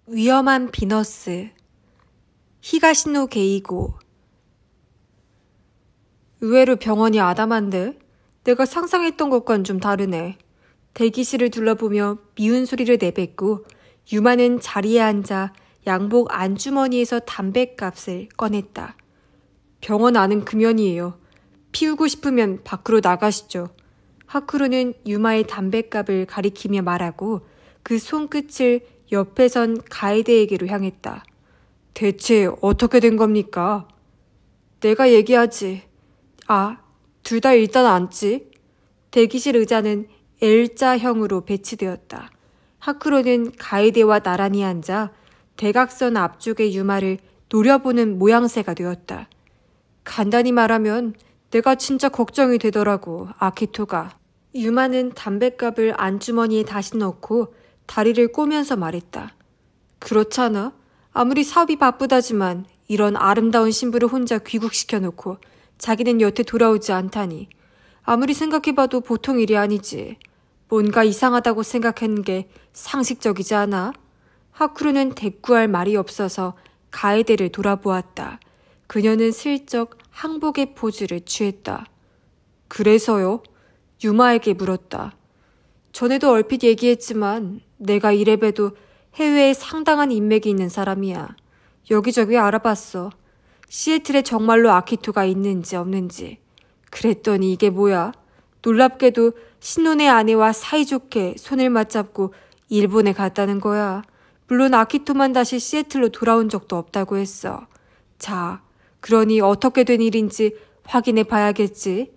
위험한 비너스, 히가시노 게이고. 의외로 병원이 아담한데? 내가 상상했던 것과는 좀 다르네. 대기실을 둘러보며 미운 소리를 내뱉고 유마는 자리에 앉아 양복 안주머니에서 담뱃값을 꺼냈다. 병원 안은 금연이에요. 피우고 싶으면 밖으로 나가시죠. 하쿠로는 유마의 담뱃값을 가리키며 말하고 그 손끝을 옆에 선 가이드에게로 향했다. 대체 어떻게 된 겁니까? 내가 얘기하지. 둘 다 일단 앉지. 대기실 의자는 L자형으로 배치되었다. 하쿠로는 가이드와 나란히 앉아 대각선 앞쪽의 유마를 노려보는 모양새가 되었다. 간단히 말하면 내가 진짜 걱정이 되더라고, 아키토가. 유마는 담뱃갑을 안주머니에 다시 넣고 다리를 꼬면서 말했다. 그렇잖아. 아무리 사업이 바쁘다지만 이런 아름다운 신부를 혼자 귀국시켜놓고 자기는 여태 돌아오지 않다니. 아무리 생각해봐도 보통 일이 아니지. 뭔가 이상하다고 생각하는 게 상식적이지 않아? 하쿠루는 대꾸할 말이 없어서 가에데를 돌아보았다. 그녀는 슬쩍 항복의 포즈를 취했다. 그래서요? 유마에게 물었다. 전에도 얼핏 얘기했지만 내가 이래봬도 해외에 상당한 인맥이 있는 사람이야. 여기저기 알아봤어. 시애틀에 정말로 아키토가 있는지 없는지. 그랬더니 이게 뭐야? 놀랍게도 신혼의 아내와 사이좋게 손을 맞잡고 일본에 갔다는 거야. 물론 아키토만 다시 시애틀로 돌아온 적도 없다고 했어. 자, 그러니 어떻게 된 일인지 확인해 봐야겠지.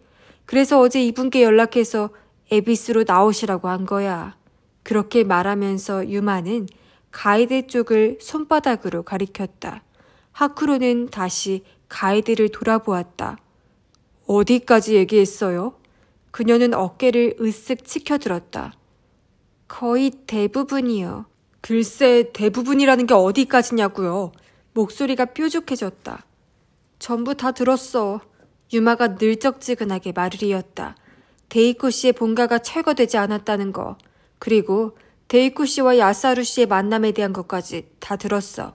그래서 어제 이분께 연락해서 에비스로 나오시라고 한 거야. 그렇게 말하면서 유마는 가이드 쪽을 손바닥으로 가리켰다. 하쿠로는 다시 가이드를 돌아보았다. 어디까지 얘기했어요? 그녀는 어깨를 으쓱 치켜들었다. 거의 대부분이요. 글쎄, 대부분이라는 게 어디까지냐고요. 목소리가 뾰족해졌다. 전부 다 들었어. 유마가 늘적지근하게 말을 이었다. 데이코 씨의 본가가 철거되지 않았다는 거. 그리고 데이코 씨와 야사루 씨의 만남에 대한 것까지 다 들었어.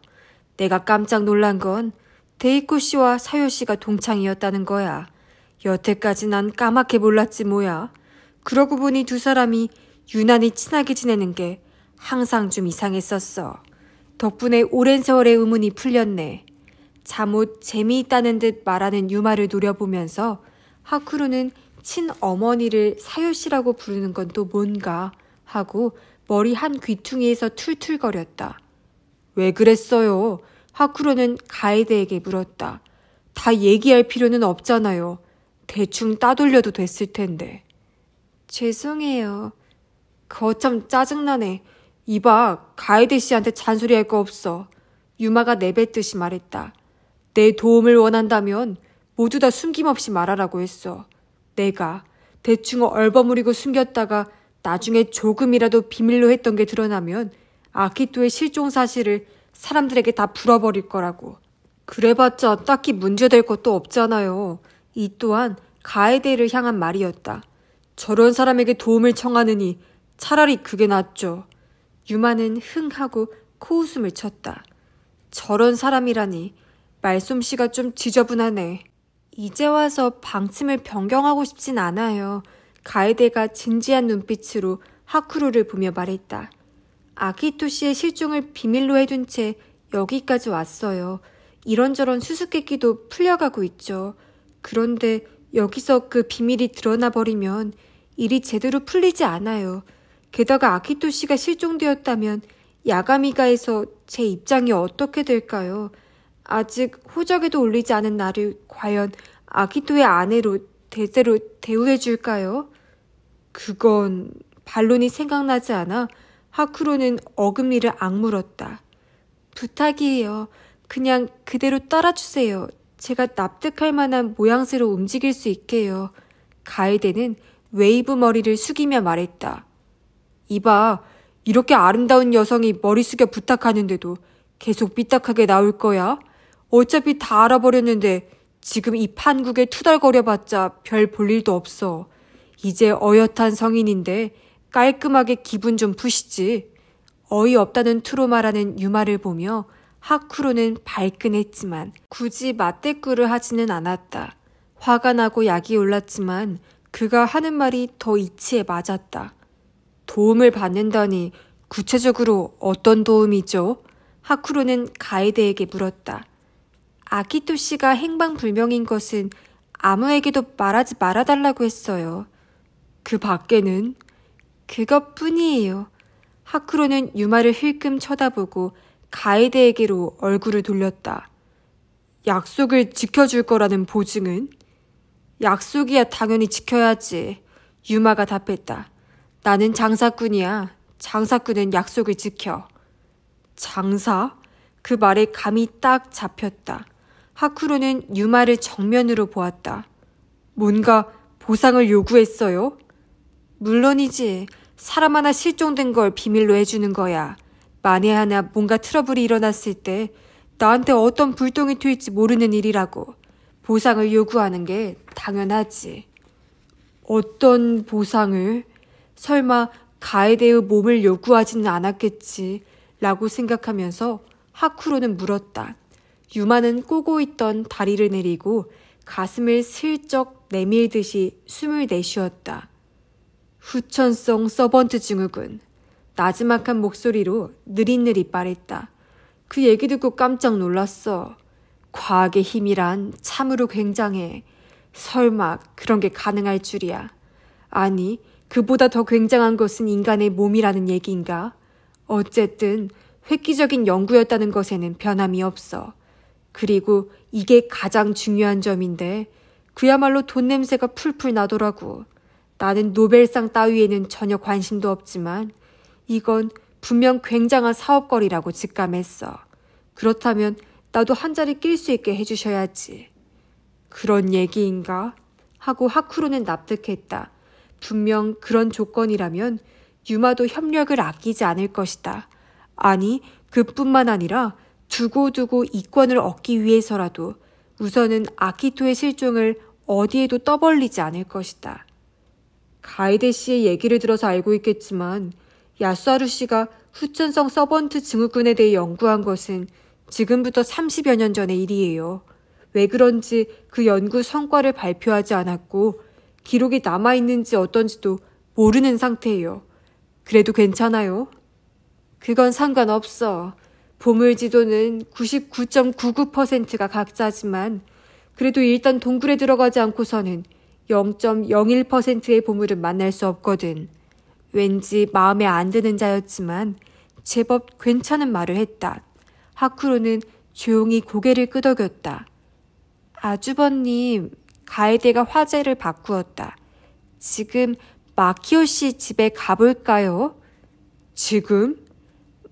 내가 깜짝 놀란 건 데이코 씨와 사요 씨가 동창이었다는 거야. 여태까지 난 까맣게 몰랐지 뭐야. 그러고 보니 두 사람이 유난히 친하게 지내는 게 항상 좀 이상했었어. 덕분에 오랜 세월의 의문이 풀렸네. 잠옷 재미있다는 듯 말하는 유마를 노려보면서 하쿠루는 친어머니를 사요씨라고 부르는 건 또 뭔가 하고 머리 한 귀퉁이에서 툴툴거렸다. 왜 그랬어요? 하쿠루는 가이드에게 물었다. 다 얘기할 필요는 없잖아요. 대충 따돌려도 됐을 텐데. 죄송해요. 거참 짜증나네. 이봐, 가이드 씨한테 잔소리할 거 없어. 유마가 내뱉듯이 말했다. 내 도움을 원한다면 모두 다 숨김없이 말하라고 했어. 내가 대충 얼버무리고 숨겼다가 나중에 조금이라도 비밀로 했던 게 드러나면 아키토의 실종 사실을 사람들에게 다 풀어버릴 거라고. 그래봤자 딱히 문제될 것도 없잖아요. 이 또한 가에데를 향한 말이었다. 저런 사람에게 도움을 청하느니 차라리 그게 낫죠. 유마는 흥하고 코웃음을 쳤다. 저런 사람이라니. 말솜씨가 좀 지저분하네. 이제 와서 방침을 변경하고 싶진 않아요. 가에데가 진지한 눈빛으로 하쿠루를 보며 말했다. 아키토 씨의 실종을 비밀로 해둔 채 여기까지 왔어요. 이런저런 수수께끼도 풀려가고 있죠. 그런데 여기서 그 비밀이 드러나 버리면 일이 제대로 풀리지 않아요. 게다가 아키토 씨가 실종되었다면 야가미가에서 제 입장이 어떻게 될까요? 아직 호적에도 올리지 않은 나를 과연 아키토의 아내로 대대로 대우해줄까요? 그건 반론이 생각나지 않아 하쿠로는 어금니를 악물었다. 부탁이에요. 그냥 그대로 따라주세요. 제가 납득할 만한 모양새로 움직일 수 있게요. 가에데는 웨이브 머리를 숙이며 말했다. 이봐, 이렇게 아름다운 여성이 머리 숙여 부탁하는데도 계속 삐딱하게 나올 거야? 어차피 다 알아버렸는데 지금 이 판국에 투덜거려봤자 별 볼 일도 없어. 이제 어엿한 성인인데 깔끔하게 기분 좀 푸시지. 어이없다는 투로 말하는 유마를 보며 하쿠로는 발끈했지만 굳이 맞대꾸를 하지는 않았다. 화가 나고 약이 올랐지만 그가 하는 말이 더 이치에 맞았다. 도움을 받는다니 구체적으로 어떤 도움이죠? 하쿠로는 가에데에게 물었다. 아키토 씨가 행방불명인 것은 아무에게도 말하지 말아달라고 했어요. 그 밖에는? 그것뿐이에요. 하쿠로는 유마를 힐끔 쳐다보고 가에데에게로 얼굴을 돌렸다. 약속을 지켜줄 거라는 보증은? 약속이야 당연히 지켜야지. 유마가 답했다. 나는 장사꾼이야. 장사꾼은 약속을 지켜. 장사? 그 말에 감이 딱 잡혔다. 하쿠로는 유마를 정면으로 보았다. 뭔가 보상을 요구했어요? 물론이지. 사람 하나 실종된 걸 비밀로 해주는 거야. 만에 하나 뭔가 트러블이 일어났을 때 나한테 어떤 불똥이 튈지 모르는 일이라고. 보상을 요구하는 게 당연하지. 어떤 보상을? 설마 가에데의 몸을 요구하지는 않았겠지 라고 생각하면서 하쿠로는 물었다. 유마는 꼬고 있던 다리를 내리고 가슴을 슬쩍 내밀듯이 숨을 내쉬었다. 후천성 서번트 증후군. 나지막한 목소리로 느릿느릿 말했다. 그 얘기 듣고 깜짝 놀랐어. 과학의 힘이란 참으로 굉장해. 설마 그런 게 가능할 줄이야. 아니, 그보다 더 굉장한 것은 인간의 몸이라는 얘기인가? 어쨌든 획기적인 연구였다는 것에는 변함이 없어. 그리고 이게 가장 중요한 점인데 그야말로 돈 냄새가 풀풀 나더라고. 나는 노벨상 따위에는 전혀 관심도 없지만 이건 분명 굉장한 사업거리라고 직감했어. 그렇다면 나도 한 자리 낄 수 있게 해주셔야지. 그런 얘기인가? 하고 하쿠로는 납득했다. 분명 그런 조건이라면 유마도 협력을 아끼지 않을 것이다. 아니, 그뿐만 아니라 두고두고 이권을 얻기 위해서라도 우선은 아키토의 실종을 어디에도 떠벌리지 않을 것이다. 가에데 씨의 얘기를 들어서 알고 있겠지만 야스하루 씨가 후천성 서번트 증후군에 대해 연구한 것은 지금부터 30여 년 전의 일이에요. 왜 그런지 그 연구 성과를 발표하지 않았고 기록이 남아있는지 어떤지도 모르는 상태예요. 그래도 괜찮아요? 그건 상관없어. 보물지도는 99.99%가 가짜지만 그래도 일단 동굴에 들어가지 않고서는 0.01%의 보물은 만날 수 없거든. 왠지 마음에 안 드는 자였지만 제법 괜찮은 말을 했다. 하쿠로는 조용히 고개를 끄덕였다. 아주버님, 가에데가 화제를 바꾸었다. 지금 마키오 씨 집에 가볼까요? 지금?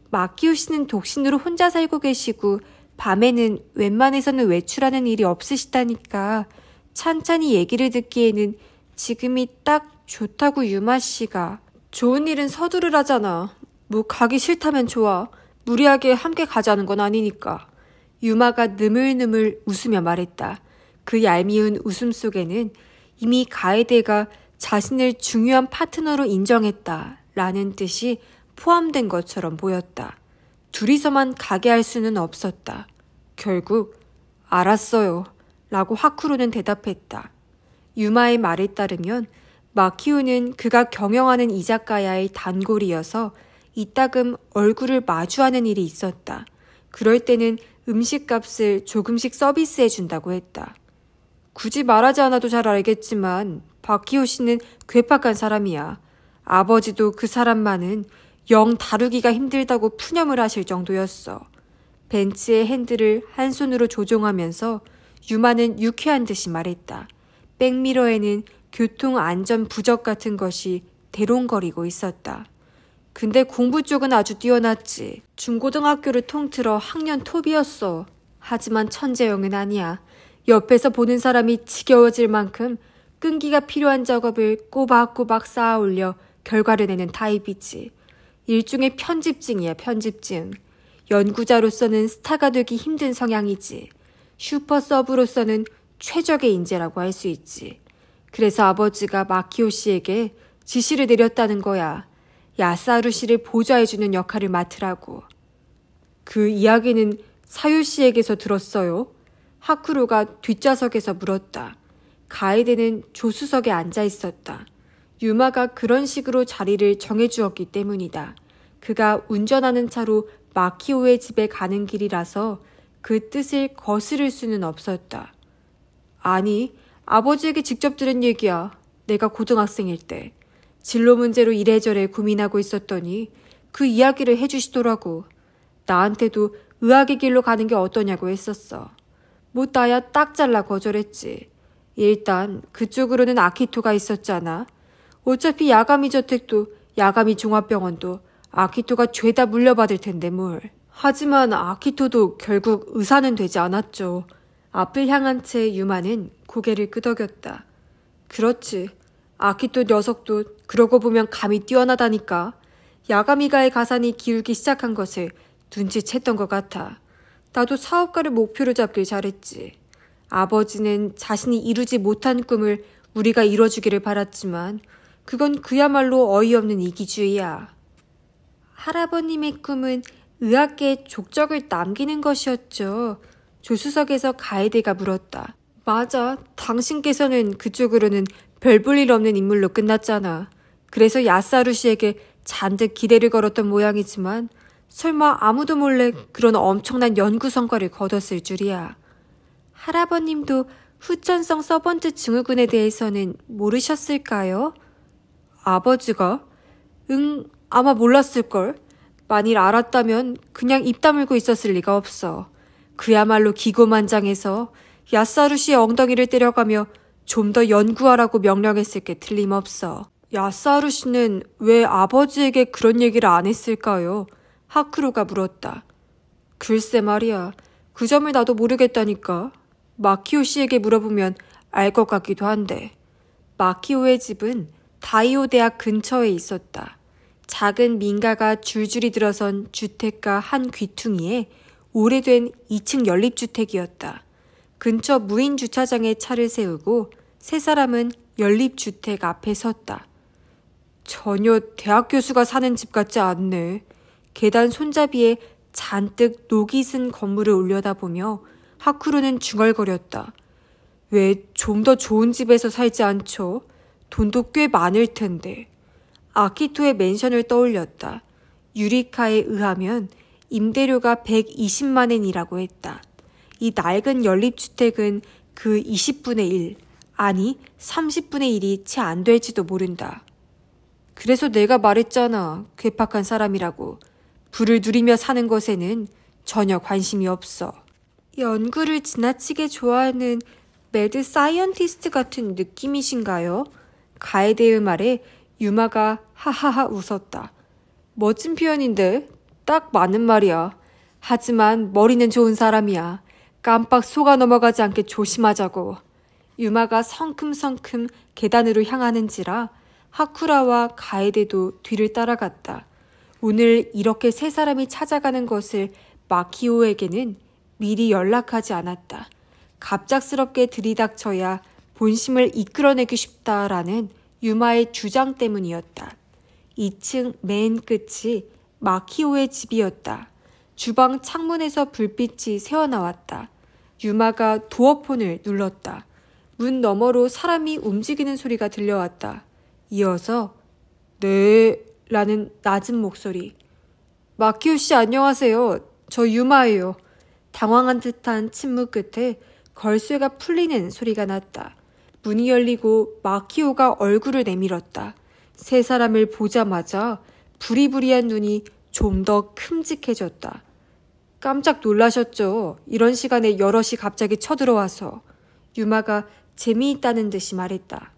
마키오 씨는 독신으로 혼자 살고 계시고 밤에는 웬만해서는 외출하는 일이 없으시다니까 찬찬히 얘기를 듣기에는 지금이 딱 좋다고 유마 씨가. 좋은 일은 서두르라잖아. 뭐 가기 싫다면 좋아. 무리하게 함께 가자는 건 아니니까. 유마가 느물느물 웃으며 말했다. 그 얄미운 웃음 속에는 이미 가에데가 자신을 중요한 파트너로 인정했다라는 뜻이 포함된 것처럼 보였다. 둘이서만 가게 할 수는 없었다. 결국 알았어요 라고 하쿠로는 대답했다. 유마의 말에 따르면 마키오는 그가 경영하는 이자카야의 단골이어서 이따금 얼굴을 마주하는 일이 있었다. 그럴 때는 음식값을 조금씩 서비스해 준다고 했다. 굳이 말하지 않아도 잘 알겠지만 바키오 씨는 괴팍한 사람이야. 아버지도 그 사람만은 영 다루기가 힘들다고 푸념을 하실 정도였어. 벤츠의 핸들을 한 손으로 조종하면서 유마는 유쾌한 듯이 말했다. 백미러에는 교통안전 부적 같은 것이 대롱거리고 있었다. 근데 공부 쪽은 아주 뛰어났지. 중고등학교를 통틀어 학년 톱이었어. 하지만 천재형은 아니야. 옆에서 보는 사람이 지겨워질 만큼 끈기가 필요한 작업을 꼬박꼬박 쌓아 올려 결과를 내는 타입이지. 일종의 편집증이야, 편집증. 연구자로서는 스타가 되기 힘든 성향이지. 슈퍼 서브로서는 최적의 인재라고 할 수 있지. 그래서 아버지가 마키오 씨에게 지시를 내렸다는 거야. 야스하루 씨를 보좌해주는 역할을 맡으라고. 그 이야기는 사유 씨에게서 들었어요? 하쿠로가 뒷좌석에서 물었다. 가에데는 조수석에 앉아 있었다. 유마가 그런 식으로 자리를 정해주었기 때문이다. 그가 운전하는 차로 마키오의 집에 가는 길이라서 그 뜻을 거스를 수는 없었다. 아니, 아버지에게 직접 들은 얘기야. 내가 고등학생일 때. 진로 문제로 이래저래 고민하고 있었더니 그 이야기를 해주시더라고. 나한테도 의학의 길로 가는 게 어떠냐고 했었어. 뭐 나야 딱 잘라 거절했지. 일단 그쪽으로는 아키토가 있었잖아. 어차피 야가미 저택도 야가미 종합병원도 아키토가 죄다 물려받을 텐데 뭘. 하지만 아키토도 결국 의사는 되지 않았죠. 앞을 향한 채 유마는 고개를 끄덕였다. 그렇지. 아키토 녀석도 그러고 보면 감이 뛰어나다니까. 야가미가의 가산이 기울기 시작한 것을 눈치챘던 것 같아. 나도 사업가를 목표로 잡길 잘했지. 아버지는 자신이 이루지 못한 꿈을 우리가 이뤄주기를 바랐지만 그건 그야말로 어이없는 이기주의야. 할아버님의 꿈은 의학계에 족적을 남기는 것이었죠. 조수석에서 가에데가 물었다. 맞아. 당신께서는 그쪽으로는 별 볼 일 없는 인물로 끝났잖아. 그래서 야스하루 씨에게 잔뜩 기대를 걸었던 모양이지만 설마 아무도 몰래 그런 엄청난 연구 성과를 거뒀을 줄이야. 할아버님도 후천성 서번트 증후군에 대해서는 모르셨을까요? 아버지가? 아마 몰랐을걸. 만일 알았다면 그냥 입 다물고 있었을 리가 없어. 그야말로 기고만장해서 야스하루 씨의 엉덩이를 때려가며 좀 더 연구하라고 명령했을 게 틀림없어. 야스하루 씨는 왜 아버지에게 그런 얘기를 안 했을까요? 하쿠로가 물었다. 글쎄 말이야. 그 점을 나도 모르겠다니까. 마키오 씨에게 물어보면 알 것 같기도 한데. 마키오의 집은 다이오 대학 근처에 있었다. 작은 민가가 줄줄이 들어선 주택가 한 귀퉁이에 오래된 2층 연립주택이었다. 근처 무인 주차장에 차를 세우고 세 사람은 연립주택 앞에 섰다. 전혀 대학 교수가 사는 집 같지 않네. 계단 손잡이에 잔뜩 녹이 쓴 건물을 올려다보며 하쿠로는 중얼거렸다. 왜 좀 더 좋은 집에서 살지 않죠? 돈도 꽤 많을 텐데. 아키토의 맨션을 떠올렸다. 유리카에 의하면 임대료가 120만 엔이라고 했다. 이 낡은 연립주택은 그 20분의 1, 아니 30분의 1이 채 안 될지도 모른다. 그래서 내가 말했잖아. 괴팍한 사람이라고. 부를 누리며 사는 것에는 전혀 관심이 없어. 연구를 지나치게 좋아하는 매드 사이언티스트 같은 느낌이신가요? 가에데의 말에 유마가 하하하 웃었다. 멋진 표현인데 딱 맞는 말이야. 하지만 머리는 좋은 사람이야. 깜빡 속아 넘어가지 않게 조심하자고. 유마가 성큼성큼 계단으로 향하는지라 하쿠라와 가에데도 뒤를 따라갔다. 오늘 이렇게 세 사람이 찾아가는 것을 마키오에게는 미리 연락하지 않았다. 갑작스럽게 들이닥쳐야 본심을 이끌어내기 쉽다라는 유마의 주장 때문이었다. 2층 맨 끝이 마키오의 집이었다. 주방 창문에서 불빛이 새어나왔다. 유마가 도어폰을 눌렀다. 문 너머로 사람이 움직이는 소리가 들려왔다. 이어서 네 라는 낮은 목소리. 마키오 씨 안녕하세요. 저 유마예요. 당황한 듯한 침묵 끝에 걸쇠가 풀리는 소리가 났다. 문이 열리고 마키오가 얼굴을 내밀었다. 세 사람을 보자마자 부리부리한 눈이 좀 더 큼직해졌다. 깜짝 놀라셨죠? 이런 시간에 여럿이 갑자기 쳐들어와서. 유마가 재미있다는 듯이 말했다.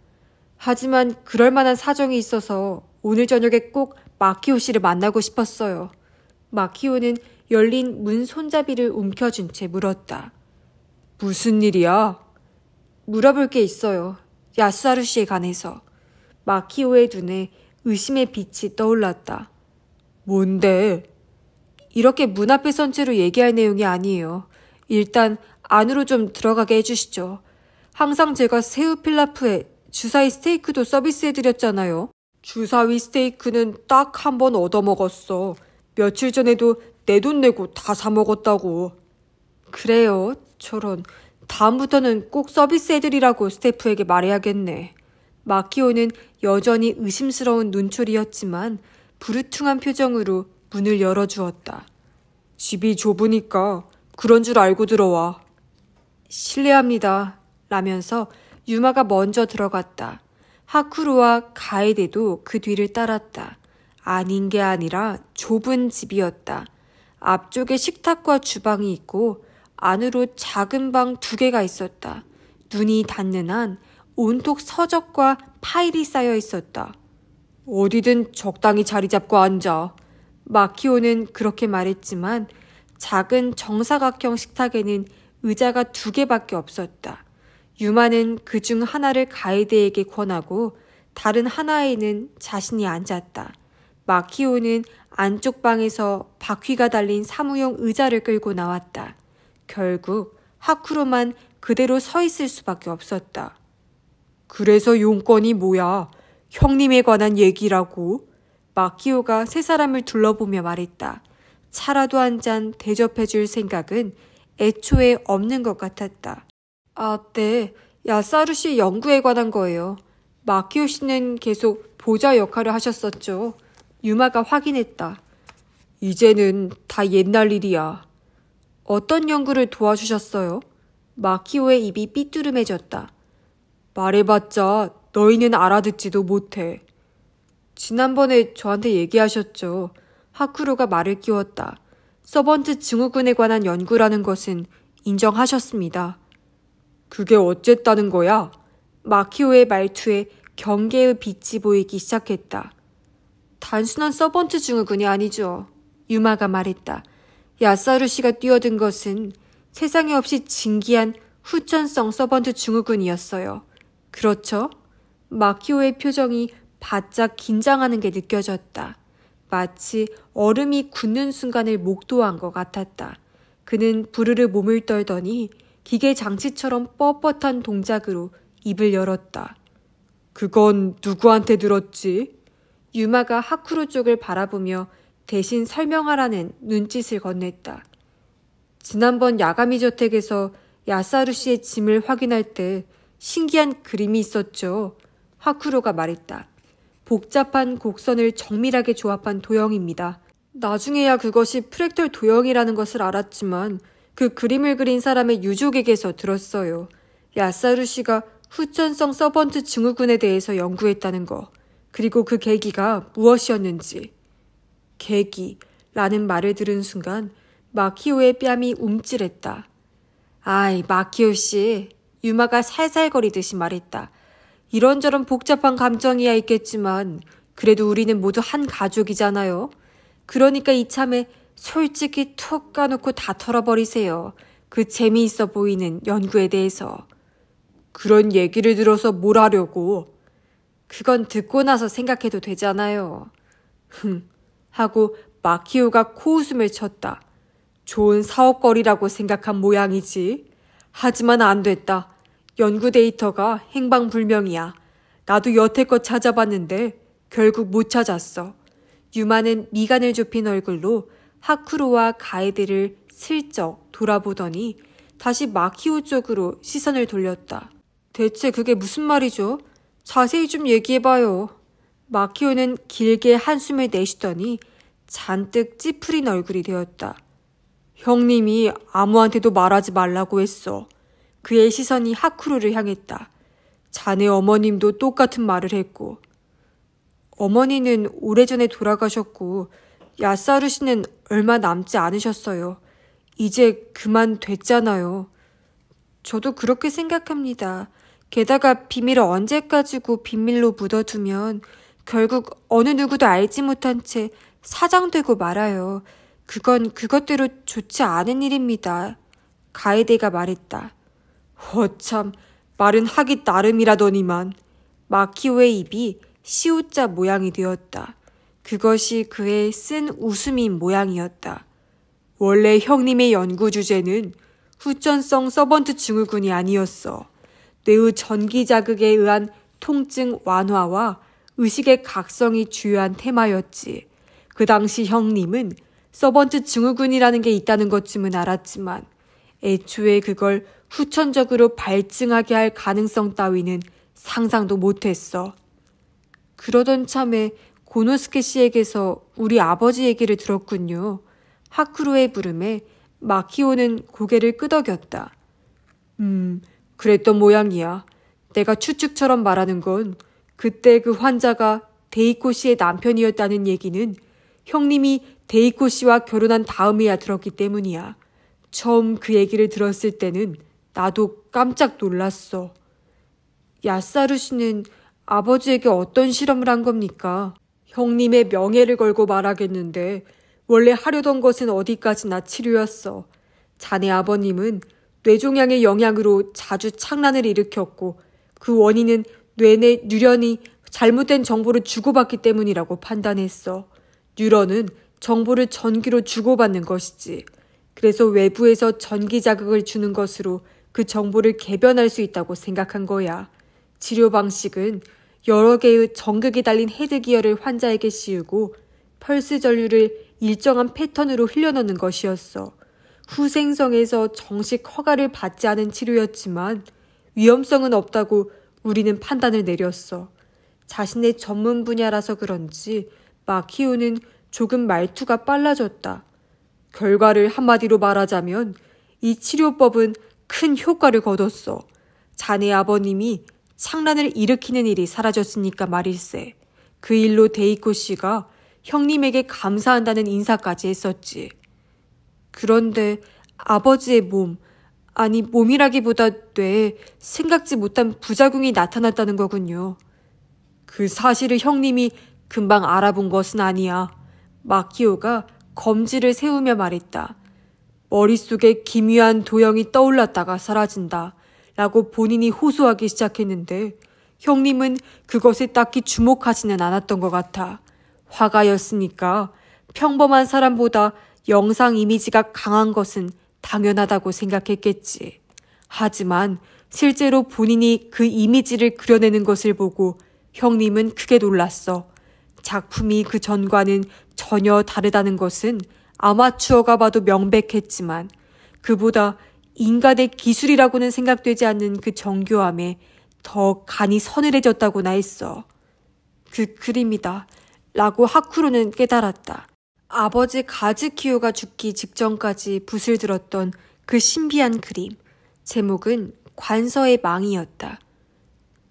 하지만 그럴 만한 사정이 있어서 오늘 저녁에 꼭 마키오 씨를 만나고 싶었어요. 마키오는 열린 문 손잡이를 움켜쥔 채 물었다. 무슨 일이야? 물어볼 게 있어요. 야스하루 씨에 관해서. 마키오의 눈에 의심의 빛이 떠올랐다. 뭔데? 이렇게 문 앞에 선 채로 얘기할 내용이 아니에요. 일단 안으로 좀 들어가게 해주시죠. 항상 제가 새우 필라프에 주사위 스테이크도 서비스해드렸잖아요. 주사위 스테이크는 딱 한 번 얻어먹었어. 며칠 전에도 내 돈 내고 다 사 먹었다고. 그래요? 저런. 다음부터는 꼭 서비스해드리라고 스태프에게 말해야겠네. 마키오는 여전히 의심스러운 눈초리였지만 부르퉁한 표정으로 문을 열어주었다. 집이 좁으니까 그런 줄 알고 들어와. 실례합니다. 라면서 유마가 먼저 들어갔다. 하쿠루와 가에데도 그 뒤를 따랐다. 아닌 게 아니라 좁은 집이었다. 앞쪽에 식탁과 주방이 있고 안으로 작은 방 2개가 있었다. 눈이 닿는 한 온통 서적과 파일이 쌓여 있었다. 어디든 적당히 자리 잡고 앉아. 마키오는 그렇게 말했지만 작은 정사각형 식탁에는 의자가 2개밖에 없었다. 유마는 그중 하나를 가이드에게 권하고 다른 하나에는 자신이 앉았다. 마키오는 안쪽 방에서 바퀴가 달린 사무용 의자를 끌고 나왔다. 결국 하쿠로만 그대로 서 있을 수밖에 없었다. 그래서 용건이 뭐야? 형님에 관한 얘기라고? 마키오가 세 사람을 둘러보며 말했다. 차라도 한 잔 대접해줄 생각은 애초에 없는 것 같았다. 아, 네. 야사루 씨 연구에 관한 거예요. 마키오 씨는 계속 보좌 역할을 하셨었죠. 유마가 확인했다. 이제는 다 옛날 일이야. 어떤 연구를 도와주셨어요? 마키오의 입이 삐뚤음해졌다. 말해봤자 너희는 알아듣지도 못해. 지난번에 저한테 얘기하셨죠. 하쿠로가 말을 끼웠다. 서번트 증후군에 관한 연구라는 것은 인정하셨습니다. 그게 어쨌다는 거야? 마키오의 말투에 경계의 빛이 보이기 시작했다. 단순한 서번트 증후군이 아니죠. 유마가 말했다. 야사루 씨가 뛰어든 것은 세상에 없이 진기한 후천성 서번트 증후군이었어요. 그렇죠? 마키오의 표정이 바짝 긴장하는 게 느껴졌다. 마치 얼음이 굳는 순간을 목도한 것 같았다. 그는 부르르 몸을 떨더니 기계 장치처럼 뻣뻣한 동작으로 입을 열었다. 그건 누구한테 들었지? 유마가 하쿠로 쪽을 바라보며 대신 설명하라는 눈짓을 건넸다. 지난번 야가미 저택에서 야사루 씨의 짐을 확인할 때 신기한 그림이 있었죠. 하쿠로가 말했다. 복잡한 곡선을 정밀하게 조합한 도형입니다. 나중에야 그것이 프랙털 도형이라는 것을 알았지만 그 그림을 그린 사람의 유족에게서 들었어요. 야사루 씨가 후천성 서번트 증후군에 대해서 연구했다는 거, 그리고 그 계기가 무엇이었는지. 계기라는 말을 들은 순간 마키오의 뺨이 움찔했다. 아이, 마키오 씨. 유마가 살살거리듯이 말했다. 이런저런 복잡한 감정이야 있겠지만 그래도 우리는 모두 한 가족이잖아요. 그러니까 이참에 솔직히 툭 까놓고 다 털어버리세요. 그 재미있어 보이는 연구에 대해서. 그런 얘기를 들어서 뭘 하려고? 그건 듣고 나서 생각해도 되잖아요. 하고 마키오가 코웃음을 쳤다. 좋은 사업거리라고 생각한 모양이지. 하지만 안 됐다. 연구 데이터가 행방불명이야. 나도 여태껏 찾아봤는데 결국 못 찾았어. 유마는 미간을 좁힌 얼굴로 하쿠로와 가에드를 슬쩍 돌아보더니 다시 마키오 쪽으로 시선을 돌렸다. 대체 그게 무슨 말이죠? 자세히 좀 얘기해봐요. 마키오는 길게 한숨을 내쉬더니 잔뜩 찌푸린 얼굴이 되었다. 형님이 아무한테도 말하지 말라고 했어. 그의 시선이 하쿠로를 향했다. 자네 어머님도 똑같은 말을 했고. 어머니는 오래전에 돌아가셨고 야사루 씨는 얼마 남지 않으셨어요. 이제 그만 됐잖아요. 저도 그렇게 생각합니다. 게다가 비밀을 언제까지고 비밀로 묻어두면 결국 어느 누구도 알지 못한 채 사장되고 말아요. 그건 그것대로 좋지 않은 일입니다. 가에데가 말했다. 참, 말은 하기 나름이라더니만. 마키오의 입이 시우자 모양이 되었다. 그것이 그의 쓴 웃음인 모양이었다. 원래 형님의 연구 주제는 후천성 서번트 증후군이 아니었어. 뇌의 전기 자극에 의한 통증 완화와 의식의 각성이 주요한 테마였지. 그 당시 형님은 서번트 증후군이라는 게 있다는 것쯤은 알았지만 애초에 그걸 후천적으로 발증하게 할 가능성 따위는 상상도 못했어. 그러던 참에 고노스케 씨에게서 우리 아버지 얘기를 들었군요. 하쿠로의 부름에 마키오는 고개를 끄덕였다. 그랬던 모양이야. 내가 추측처럼 말하는 건 그때 그 환자가 데이코 씨의 남편이었다는 얘기는 형님이 데이코 씨와 결혼한 다음에야 들었기 때문이야. 처음 그 얘기를 들었을 때는 나도 깜짝 놀랐어. 야사루 씨는 아버지에게 어떤 실험을 한 겁니까? 형님의 명예를 걸고 말하겠는데 원래 하려던 것은 어디까지나 치료였어. 자네 아버님은 뇌종양의 영향으로 자주 착란을 일으켰고 그 원인은 뇌내 뉴런이 잘못된 정보를 주고받기 때문이라고 판단했어. 뉴런은 정보를 전기로 주고받는 것이지. 그래서 외부에서 전기 자극을 주는 것으로 그 정보를 개변할 수 있다고 생각한 거야. 치료 방식은 여러 개의 전극이 달린 헤드기어를 환자에게 씌우고 펄스 전류를 일정한 패턴으로 흘려넣는 것이었어. 후생성에서 정식 허가를 받지 않은 치료였지만 위험성은 없다고 우리는 판단을 내렸어. 자신의 전문 분야라서 그런지 마키오는 조금 말투가 빨라졌다. 결과를 한마디로 말하자면 이 치료법은 큰 효과를 거뒀어. 자네 아버님이 착란을 일으키는 일이 사라졌으니까 말일세. 그 일로 데이코 씨가 형님에게 감사한다는 인사까지 했었지. 그런데 아버지의 몸, 아니 몸이라기보다 뇌에 생각지 못한 부작용이 나타났다는 거군요. 그 사실을 형님이 금방 알아본 것은 아니야. 마키오가 검지를 세우며 말했다. 머릿속에 기묘한 도형이 떠올랐다가 사라진다. 라고 본인이 호소하기 시작했는데 형님은 그것에 딱히 주목하지는 않았던 것 같아. 화가였으니까 평범한 사람보다 영상 이미지가 강한 것은 당연하다고 생각했겠지. 하지만 실제로 본인이 그 이미지를 그려내는 것을 보고 형님은 크게 놀랐어. 작품이 그 전과는 전혀 다르다는 것은 아마추어가 봐도 명백했지만 그보다 인간의 기술이라고는 생각되지 않는 그 정교함에 더 간이 서늘해졌다고나 했어. 그 그림이다. 라고 하쿠로는 깨달았다. 아버지 가즈키오가 죽기 직전까지 붓을 들었던 그 신비한 그림. 제목은 관서의 망이었다.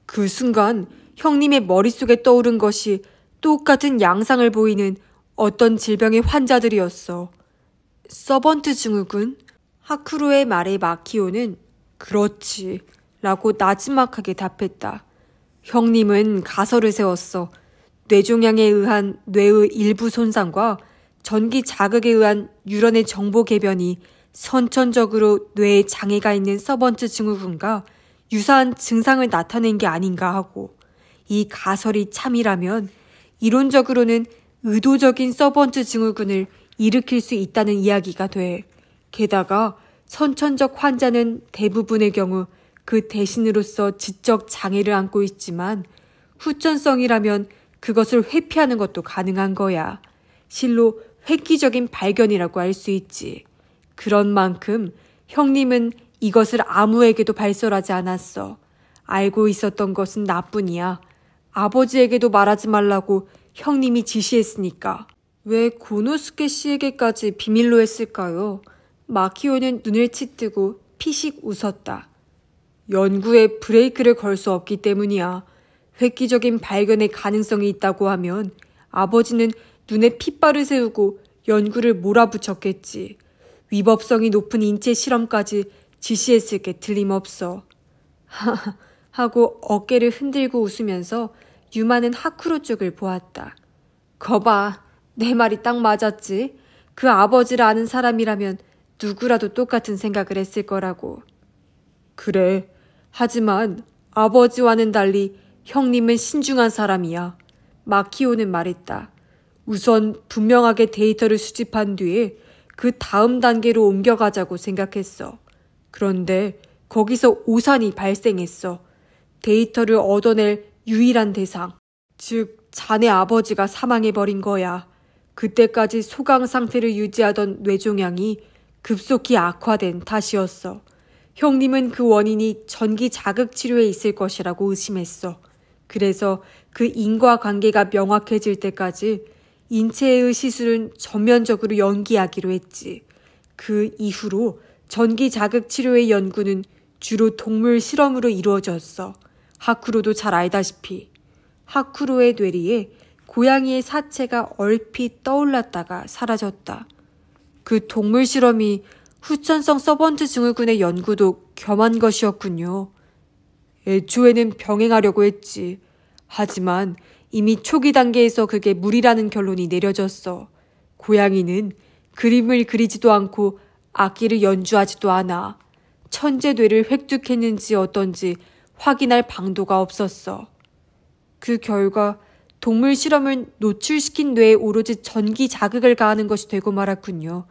그 순간 형님의 머릿속에 떠오른 것이 똑같은 양상을 보이는 어떤 질병의 환자들이었어. 서번트 증후군? 하쿠로의 말에 마키오는 그렇지 라고 나지막하게 답했다. 형님은 가설을 세웠어. 뇌종양에 의한 뇌의 일부 손상과 전기 자극에 의한 뉴런의 정보 개변이 선천적으로 뇌에 장애가 있는 서번트 증후군과 유사한 증상을 나타낸 게 아닌가 하고, 이 가설이 참이라면 이론적으로는 의도적인 서번트 증후군을 일으킬 수 있다는 이야기가 돼. 게다가 선천적 환자는 대부분의 경우 그 대신으로서 지적 장애를 안고 있지만 후천성이라면 그것을 회피하는 것도 가능한 거야. 실로 획기적인 발견이라고 할 수 있지. 그런 만큼 형님은 이것을 아무에게도 발설하지 않았어. 알고 있었던 것은 나뿐이야. 아버지에게도 말하지 말라고 형님이 지시했으니까. 왜 고노스케 씨에게까지 비밀로 했을까요? 마키오는 눈을 치뜨고 피식 웃었다. 연구에 브레이크를 걸 수 없기 때문이야. 획기적인 발견의 가능성이 있다고 하면 아버지는 눈에 핏발을 세우고 연구를 몰아붙였겠지. 위법성이 높은 인체 실험까지 지시했을 게 틀림없어. 하고 어깨를 흔들고 웃으면서 유마는 하쿠로 쪽을 보았다. 거봐, 내 말이 딱 맞았지. 그 아버지를 아는 사람이라면 누구라도 똑같은 생각을 했을 거라고. 그래. 하지만 아버지와는 달리 형님은 신중한 사람이야. 마키오는 말했다. 우선 분명하게 데이터를 수집한 뒤에 그 다음 단계로 옮겨가자고 생각했어. 그런데 거기서 오산이 발생했어. 데이터를 얻어낼 유일한 대상. 즉 자네 아버지가 사망해버린 거야. 그때까지 소강 상태를 유지하던 뇌종양이 급속히 악화된 탓이었어. 형님은 그 원인이 전기 자극 치료에 있을 것이라고 의심했어. 그래서 그 인과관계가 명확해질 때까지 인체의 시술은 전면적으로 연기하기로 했지. 그 이후로 전기 자극 치료의 연구는 주로 동물 실험으로 이루어졌어. 하쿠로도 잘 알다시피. 하쿠로의 뇌리에 고양이의 사체가 얼핏 떠올랐다가 사라졌다. 그 동물 실험이 후천성 서번트 증후군의 연구도 겸한 것이었군요. 애초에는 병행하려고 했지. 하지만 이미 초기 단계에서 그게 무리라는 결론이 내려졌어. 고양이는 그림을 그리지도 않고 악기를 연주하지도 않아. 천재 뇌를 획득했는지 어떤지 확인할 방도가 없었어. 그 결과 동물 실험을 노출시킨 뇌에 오로지 전기 자극을 가하는 것이 되고 말았군요.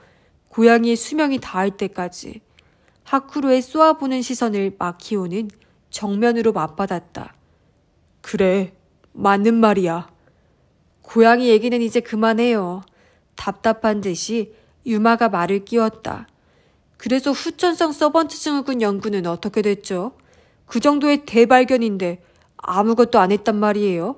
고양이의 수명이 다할 때까지. 하쿠로의 쏘아보는 시선을 마키오는 정면으로 맞받았다. 그래, 맞는 말이야. 고양이 얘기는 이제 그만해요. 답답한 듯이 유마가 말을 끼웠다. 그래서 후천성 서번트 증후군 연구는 어떻게 됐죠? 그 정도의 대발견인데 아무것도 안 했단 말이에요?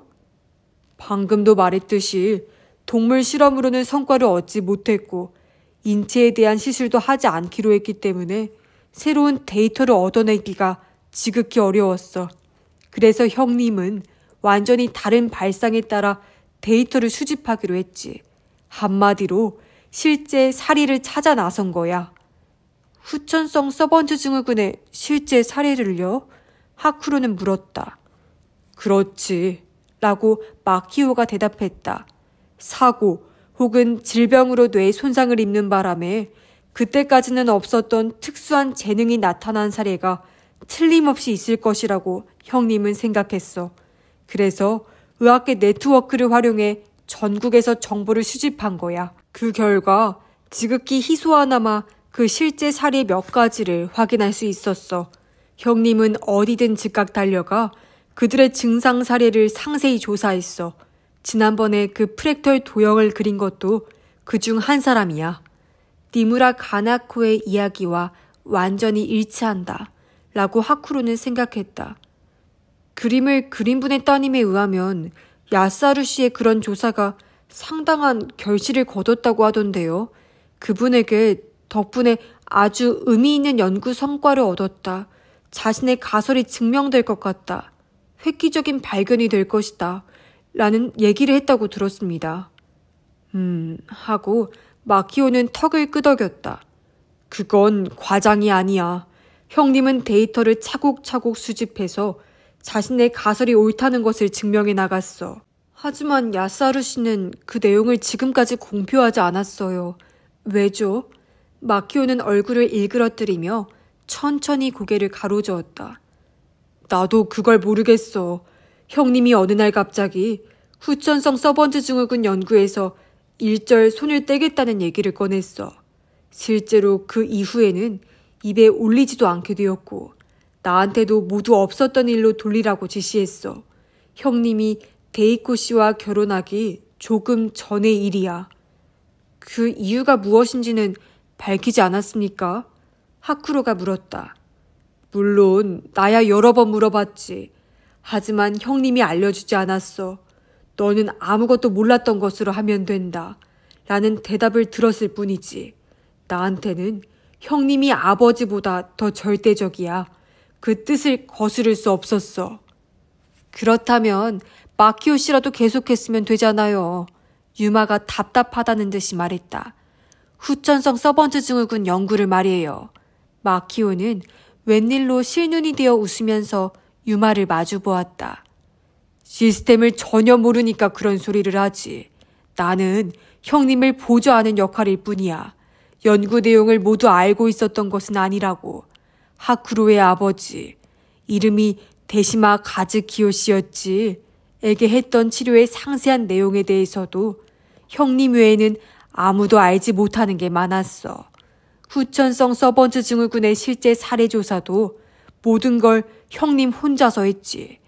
방금도 말했듯이 동물 실험으로는 성과를 얻지 못했고 인체에 대한 시술도 하지 않기로 했기 때문에 새로운 데이터를 얻어내기가 지극히 어려웠어. 그래서 형님은 완전히 다른 발상에 따라 데이터를 수집하기로 했지. 한마디로 실제 사례를 찾아 나선 거야. 후천성 서번트 증후군의 실제 사례를요? 하쿠로는 물었다. 그렇지. 라고 마키오가 대답했다. 사고 혹은 질병으로 뇌 손상을 입는 바람에 그때까지는 없었던 특수한 재능이 나타난 사례가 틀림없이 있을 것이라고 형님은 생각했어. 그래서 의학계 네트워크를 활용해 전국에서 정보를 수집한 거야. 그 결과 지극히 희소하나마 그 실제 사례 몇 가지를 확인할 수 있었어. 형님은 어디든 즉각 달려가 그들의 증상 사례를 상세히 조사했어. 지난번에 그 프랙털 도형을 그린 것도 그중 한 사람이야. 니무라 가나코의 이야기와 완전히 일치한다. 라고 하쿠로는 생각했다. 그림을 그린 분의 따님에 의하면 야사루 씨의 그런 조사가 상당한 결실을 거뒀다고 하던데요. 그분에게 덕분에 아주 의미 있는 연구 성과를 얻었다. 자신의 가설이 증명될 것 같다. 획기적인 발견이 될 것이다. 라는 얘기를 했다고 들었습니다. 하고 마키오는 턱을 끄덕였다. 그건 과장이 아니야. 형님은 데이터를 차곡차곡 수집해서 자신의 가설이 옳다는 것을 증명해 나갔어. 하지만 야사루 씨는 그 내용을 지금까지 공표하지 않았어요. 왜죠? 마키오는 얼굴을 일그러뜨리며 천천히 고개를 가로저었다. 나도 그걸 모르겠어. 형님이 어느 날 갑자기 후천성 서번트 증후군 연구에서 일절 손을 떼겠다는 얘기를 꺼냈어. 실제로 그 이후에는 입에 올리지도 않게 되었고 나한테도 모두 없었던 일로 돌리라고 지시했어. 형님이 데이코 씨와 결혼하기 조금 전의 일이야. 그 이유가 무엇인지는 밝히지 않았습니까? 하쿠로가 물었다. 물론 나야 여러 번 물어봤지. 하지만 형님이 알려주지 않았어. 너는 아무것도 몰랐던 것으로 하면 된다. 라는 대답을 들었을 뿐이지. 나한테는 형님이 아버지보다 더 절대적이야. 그 뜻을 거스를 수 없었어. 그렇다면 마키오 씨라도 계속했으면 되잖아요. 유마가 답답하다는 듯이 말했다. 후천성 서번트 증후군 연구를 말이에요. 마키오는 웬일로 실눈이 되어 웃으면서 유마를 마주보았다. 시스템을 전혀 모르니까 그런 소리를 하지. 나는 형님을 보조하는 역할일 뿐이야. 연구 내용을 모두 알고 있었던 것은 아니라고. 하쿠로의 아버지, 이름이 데시마 가즈키오 씨였지. 에게 했던 치료의 상세한 내용에 대해서도 형님 외에는 아무도 알지 못하는 게 많았어. 후천성 서번트 증후군의 실제 사례 조사도 모든 걸 형님 혼자서 했지.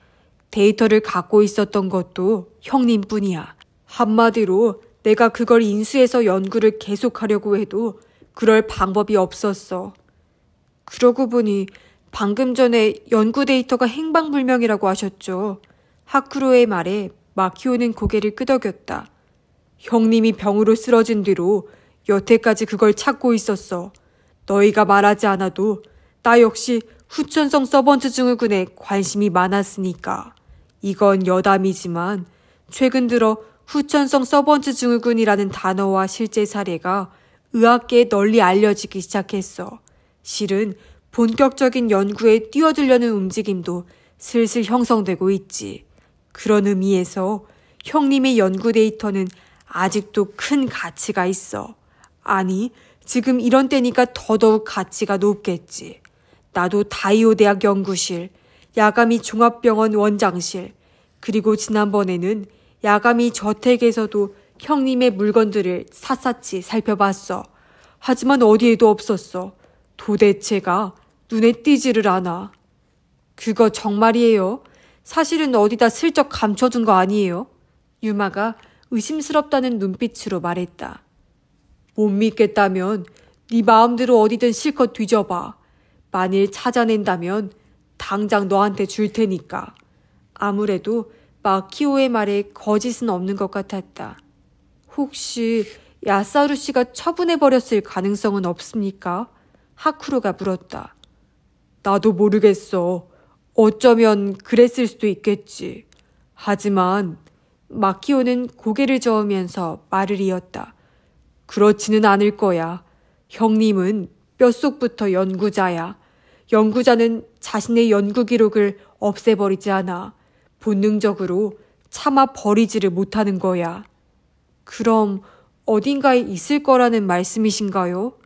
데이터를 갖고 있었던 것도 형님뿐이야. 한마디로 내가 그걸 인수해서 연구를 계속하려고 해도 그럴 방법이 없었어. 그러고 보니 방금 전에 연구 데이터가 행방불명이라고 하셨죠. 하쿠로의 말에 마키오는 고개를 끄덕였다. 형님이 병으로 쓰러진 뒤로 여태까지 그걸 찾고 있었어. 너희가 말하지 않아도 나 역시 후천성 서번트 증후군에 관심이 많았으니까. 이건 여담이지만 최근 들어 후천성 서번트 증후군이라는 단어와 실제 사례가 의학계에 널리 알려지기 시작했어. 실은 본격적인 연구에 뛰어들려는 움직임도 슬슬 형성되고 있지. 그런 의미에서 형님의 연구 데이터는 아직도 큰 가치가 있어. 아니, 지금 이런 때니까 더더욱 가치가 높겠지. 나도 다이오 대학 연구실, 야가미 종합병원 원장실, 그리고 지난번에는 야가미 저택에서도 형님의 물건들을 샅샅이 살펴봤어. 하지만 어디에도 없었어. 도대체가 눈에 띄지를 않아. 그거 정말이에요? 사실은 어디다 슬쩍 감춰둔 거 아니에요? 유마가 의심스럽다는 눈빛으로 말했다. 못 믿겠다면 네 마음대로 어디든 실컷 뒤져봐. 만일 찾아낸다면 당장 너한테 줄 테니까. 아무래도 마키오의 말에 거짓은 없는 것 같았다. 혹시 야사루 씨가 처분해버렸을 가능성은 없습니까? 하쿠로가 물었다. 나도 모르겠어. 어쩌면 그랬을 수도 있겠지. 하지만 마키오는 고개를 저으면서 말을 이었다. 그렇지는 않을 거야. 형님은 뼛속부터 연구자야. 연구자는 자신의 연구 기록을 없애버리지 않아. 본능적으로 참아 버리지를 못하는 거야. 그럼 어딘가에 있을 거라는 말씀이신가요?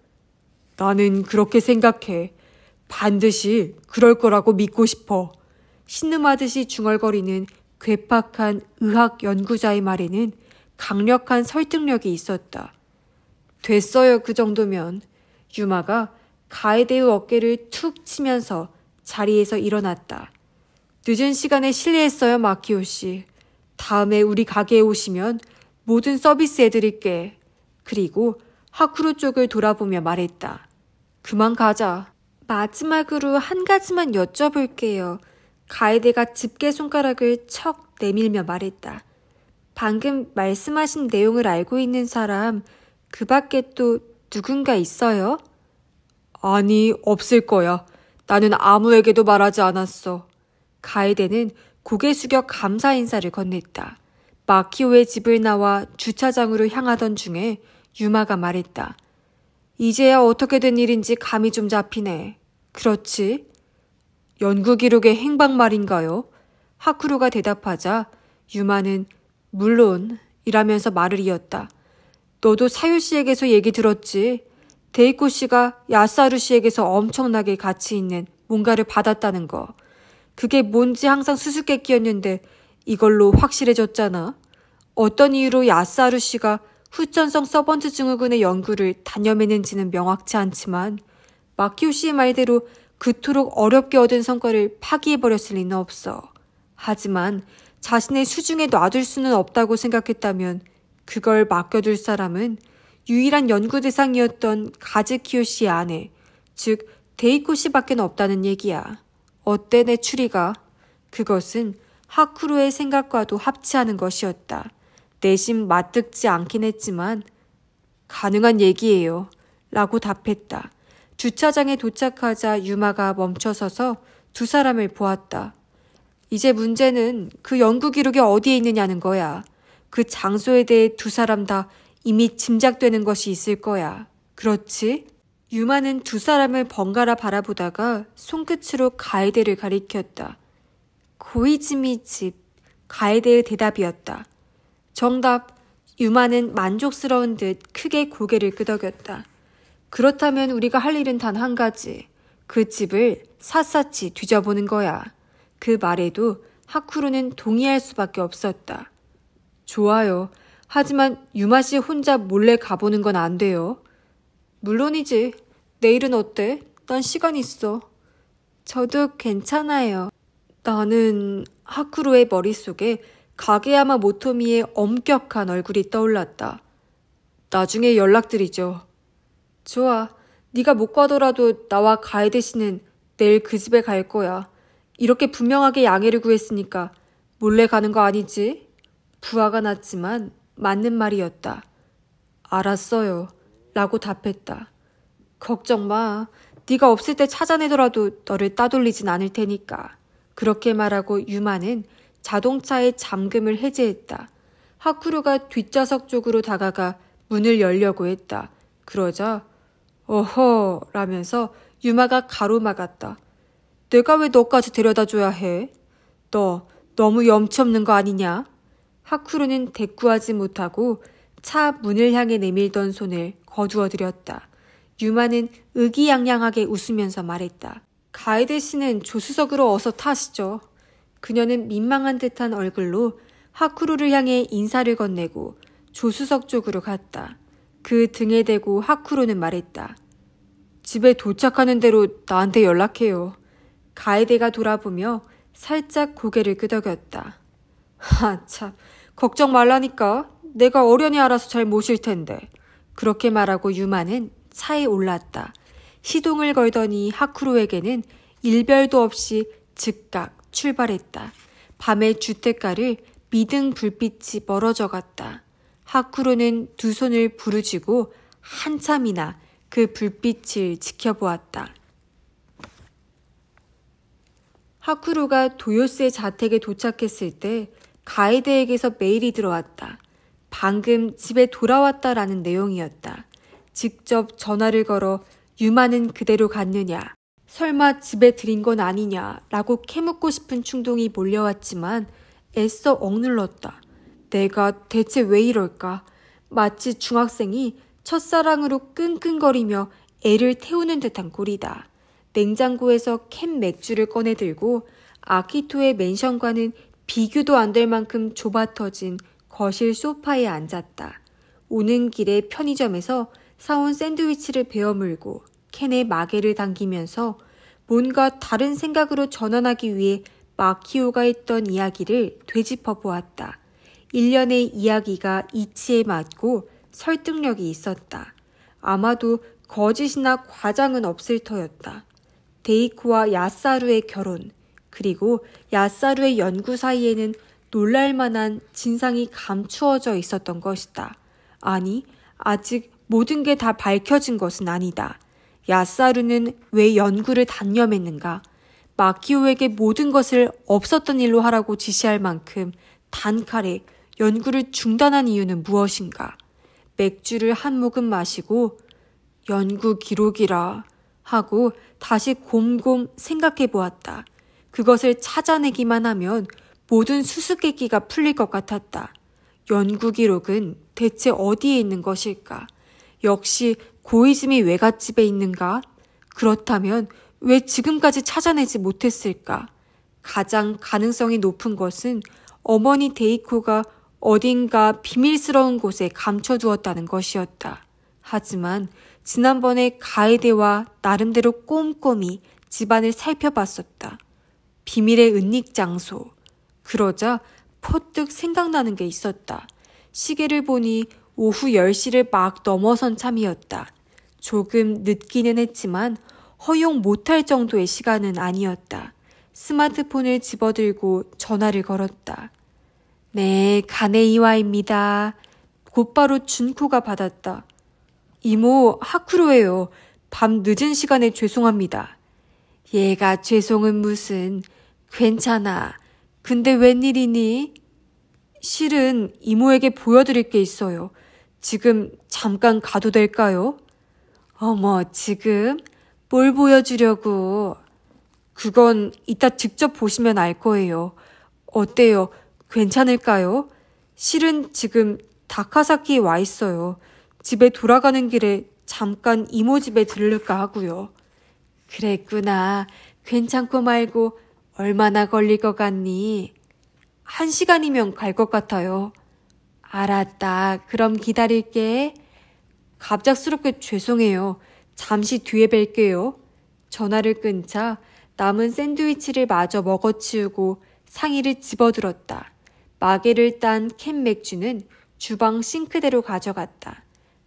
나는 그렇게 생각해. 반드시 그럴 거라고 믿고 싶어. 신음하듯이 중얼거리는 괴팍한 의학 연구자의 말에는 강력한 설득력이 있었다. 됐어요, 그 정도면. 유마가 가에데의 어깨를 툭 치면서 자리에서 일어났다. 늦은 시간에 실례했어요, 마키오 씨. 다음에 우리 가게에 오시면 모든 서비스 해드릴게. 그리고 하쿠로 쪽을 돌아보며 말했다. 그만 가자. 마지막으로 한 가지만 여쭤볼게요. 가에데가 집게 손가락을 척 내밀며 말했다. 방금 말씀하신 내용을 알고 있는 사람 그 밖에 또 누군가 있어요? 아니, 없을 거야. 나는 아무에게도 말하지 않았어. 가에데는 고개 숙여 감사 인사를 건넸다. 마키오의 집을 나와 주차장으로 향하던 중에 유마가 말했다. 이제야 어떻게 된 일인지 감이 좀 잡히네. 그렇지? 연구 기록의 행방 말인가요? 하쿠로가 대답하자 유마는 물론 이라면서 말을 이었다. 너도 사유 씨에게서 얘기 들었지? 데이코 씨가 야사루 씨에게서 엄청나게 가치 있는 뭔가를 받았다는 거. 그게 뭔지 항상 수수께끼였는데 이걸로 확실해졌잖아. 어떤 이유로 야사루 씨가 후천성 서번트 증후군의 연구를 단념했는지는 명확치 않지만 마키오 씨의 말대로 그토록 어렵게 얻은 성과를 파기해버렸을 리는 없어. 하지만 자신의 수중에 놔둘 수는 없다고 생각했다면 그걸 맡겨둘 사람은 유일한 연구 대상이었던 가즈키오 씨의 아내, 즉 데이코 씨밖에 없다는 얘기야. 어때 내 추리가? 그것은 하쿠로의 생각과도 합치하는 것이었다. 내심 맞듣지 않긴 했지만 가능한 얘기예요. 라고 답했다. 주차장에 도착하자 유마가 멈춰서서 두 사람을 보았다. 이제 문제는 그 연구 기록이 어디에 있느냐는 거야. 그 장소에 대해 두 사람 다 이미 짐작되는 것이 있을 거야. 그렇지? 유마는 두 사람을 번갈아 바라보다가 손끝으로 가에데를 가리켰다. 고이즈미 집, 가에데의 대답이었다. 정답, 유마는 만족스러운 듯 크게 고개를 끄덕였다. 그렇다면 우리가 할 일은 단 한 가지. 그 집을 샅샅이 뒤져보는 거야. 그 말에도 하쿠로는 동의할 수밖에 없었다. 좋아요. 하지만 유마 씨 혼자 몰래 가보는 건 안 돼요. 물론이지. 내일은 어때? 난 시간 있어. 저도 괜찮아요. 나는 하쿠로의 머릿속에 가게야마 모토미의 엄격한 얼굴이 떠올랐다. 나중에 연락드리죠. 좋아. 네가 못 가더라도 나와 가에데 씨는 내일 그 집에 갈 거야. 이렇게 분명하게 양해를 구했으니까 몰래 가는 거 아니지? 부하가 났지만 맞는 말이었다. 알았어요. 라고 답했다. 걱정 마. 네가 없을 때 찾아내더라도 너를 따돌리진 않을 테니까. 그렇게 말하고 유마는 자동차의 잠금을 해제했다. 하쿠루가 뒷좌석 쪽으로 다가가 문을 열려고 했다. 그러자 어허 라면서 유마가 가로막았다. 내가 왜 너까지 데려다줘야 해? 너 너무 염치 없는 거 아니냐? 하쿠루는 대꾸하지 못하고 차 문을 향해 내밀던 손을 거두어들였다. 유마는 의기양양하게 웃으면서 말했다. 가에데 씨는 조수석으로 어서 타시죠. 그녀는 민망한 듯한 얼굴로 하쿠루를 향해 인사를 건네고 조수석 쪽으로 갔다. 그 등에 대고 하쿠루는 말했다. 집에 도착하는 대로 나한테 연락해요. 가에데가 돌아보며 살짝 고개를 끄덕였다. 참, 걱정 말라니까. 내가 어련히 알아서 잘 모실 텐데. 그렇게 말하고 유마는 차에 올랐다. 시동을 걸더니 하쿠로에게는 일별도 없이 즉각 출발했다. 밤의 주택가를 미등 불빛이 멀어져 갔다. 하쿠로는 두 손을 부르짖고 한참이나 그 불빛을 지켜보았다. 하쿠로가 도요스의 자택에 도착했을 때 가에데에게서 메일이 들어왔다. 방금 집에 돌아왔다라는 내용이었다. 직접 전화를 걸어 유마는 그대로 갔느냐, 설마 집에 들인 건 아니냐 라고 캐묻고 싶은 충동이 몰려왔지만 애써 억눌렀다. 내가 대체 왜 이럴까? 마치 중학생이 첫사랑으로 끙끙거리며 애를 태우는 듯한 꼴이다. 냉장고에서 캔 맥주를 꺼내 들고 아키토의 맨션과는 비교도 안 될 만큼 좁아터진 거실 소파에 앉았다. 오는 길에 편의점에서 사온 샌드위치를 베어 물고 캔에 마개를 당기면서 뭔가 다른 생각으로 전환하기 위해 마키오가 했던 이야기를 되짚어 보았다. 일련의 이야기가 이치에 맞고 설득력이 있었다. 아마도 거짓이나 과장은 없을 터였다. 데이코와 야사루의 결혼, 그리고 야사루의 연구 사이에는 놀랄만한 진상이 감추어져 있었던 것이다. 아니, 아직 모든 게 다 밝혀진 것은 아니다. 야사루는 왜 연구를 단념했는가? 마키오에게 모든 것을 없었던 일로 하라고 지시할 만큼 단칼에 연구를 중단한 이유는 무엇인가? 맥주를 한 모금 마시고 연구 기록이라 하고 다시 곰곰 생각해 보았다. 그것을 찾아내기만 하면 모든 수수께끼가 풀릴 것 같았다. 연구 기록은 대체 어디에 있는 것일까? 역시 고이즈미 외갓집에 있는가? 그렇다면 왜 지금까지 찾아내지 못했을까? 가장 가능성이 높은 것은 어머니 데이코가 어딘가 비밀스러운 곳에 감춰두었다는 것이었다. 하지만 지난번에 가에데와 나름대로 꼼꼼히 집안을 살펴봤었다. 비밀의 은닉 장소. 그러자 퍼뜩 생각나는 게 있었다. 시계를 보니 오후 10시를 막 넘어선 참이었다. 조금 늦기는 했지만 허용 못할 정도의 시간은 아니었다. 스마트폰을 집어들고 전화를 걸었다. 네, 가네이와입니다. 곧바로 준코가 받았다. 이모, 하쿠로예요. 밤 늦은 시간에 죄송합니다. 얘가 죄송은 무슨. 괜찮아. 근데 웬일이니? 실은 이모에게 보여드릴 게 있어요. 지금 잠깐 가도 될까요? 어머, 지금? 뭘 보여주려고? 그건 이따 직접 보시면 알 거예요. 어때요? 괜찮을까요? 실은 지금 다카사키에 와 있어요. 집에 돌아가는 길에 잠깐 이모 집에 들를까 하고요. 그랬구나. 괜찮고 말고 얼마나 걸릴 것 같니? 1시간이면 갈 것 같아요. 알았다. 그럼 기다릴게. 갑작스럽게 죄송해요. 잠시 뒤에 뵐게요. 전화를 끊자 남은 샌드위치를 마저 먹어치우고 상의를 집어들었다. 마개를 딴 캔 맥주는 주방 싱크대로 가져갔다.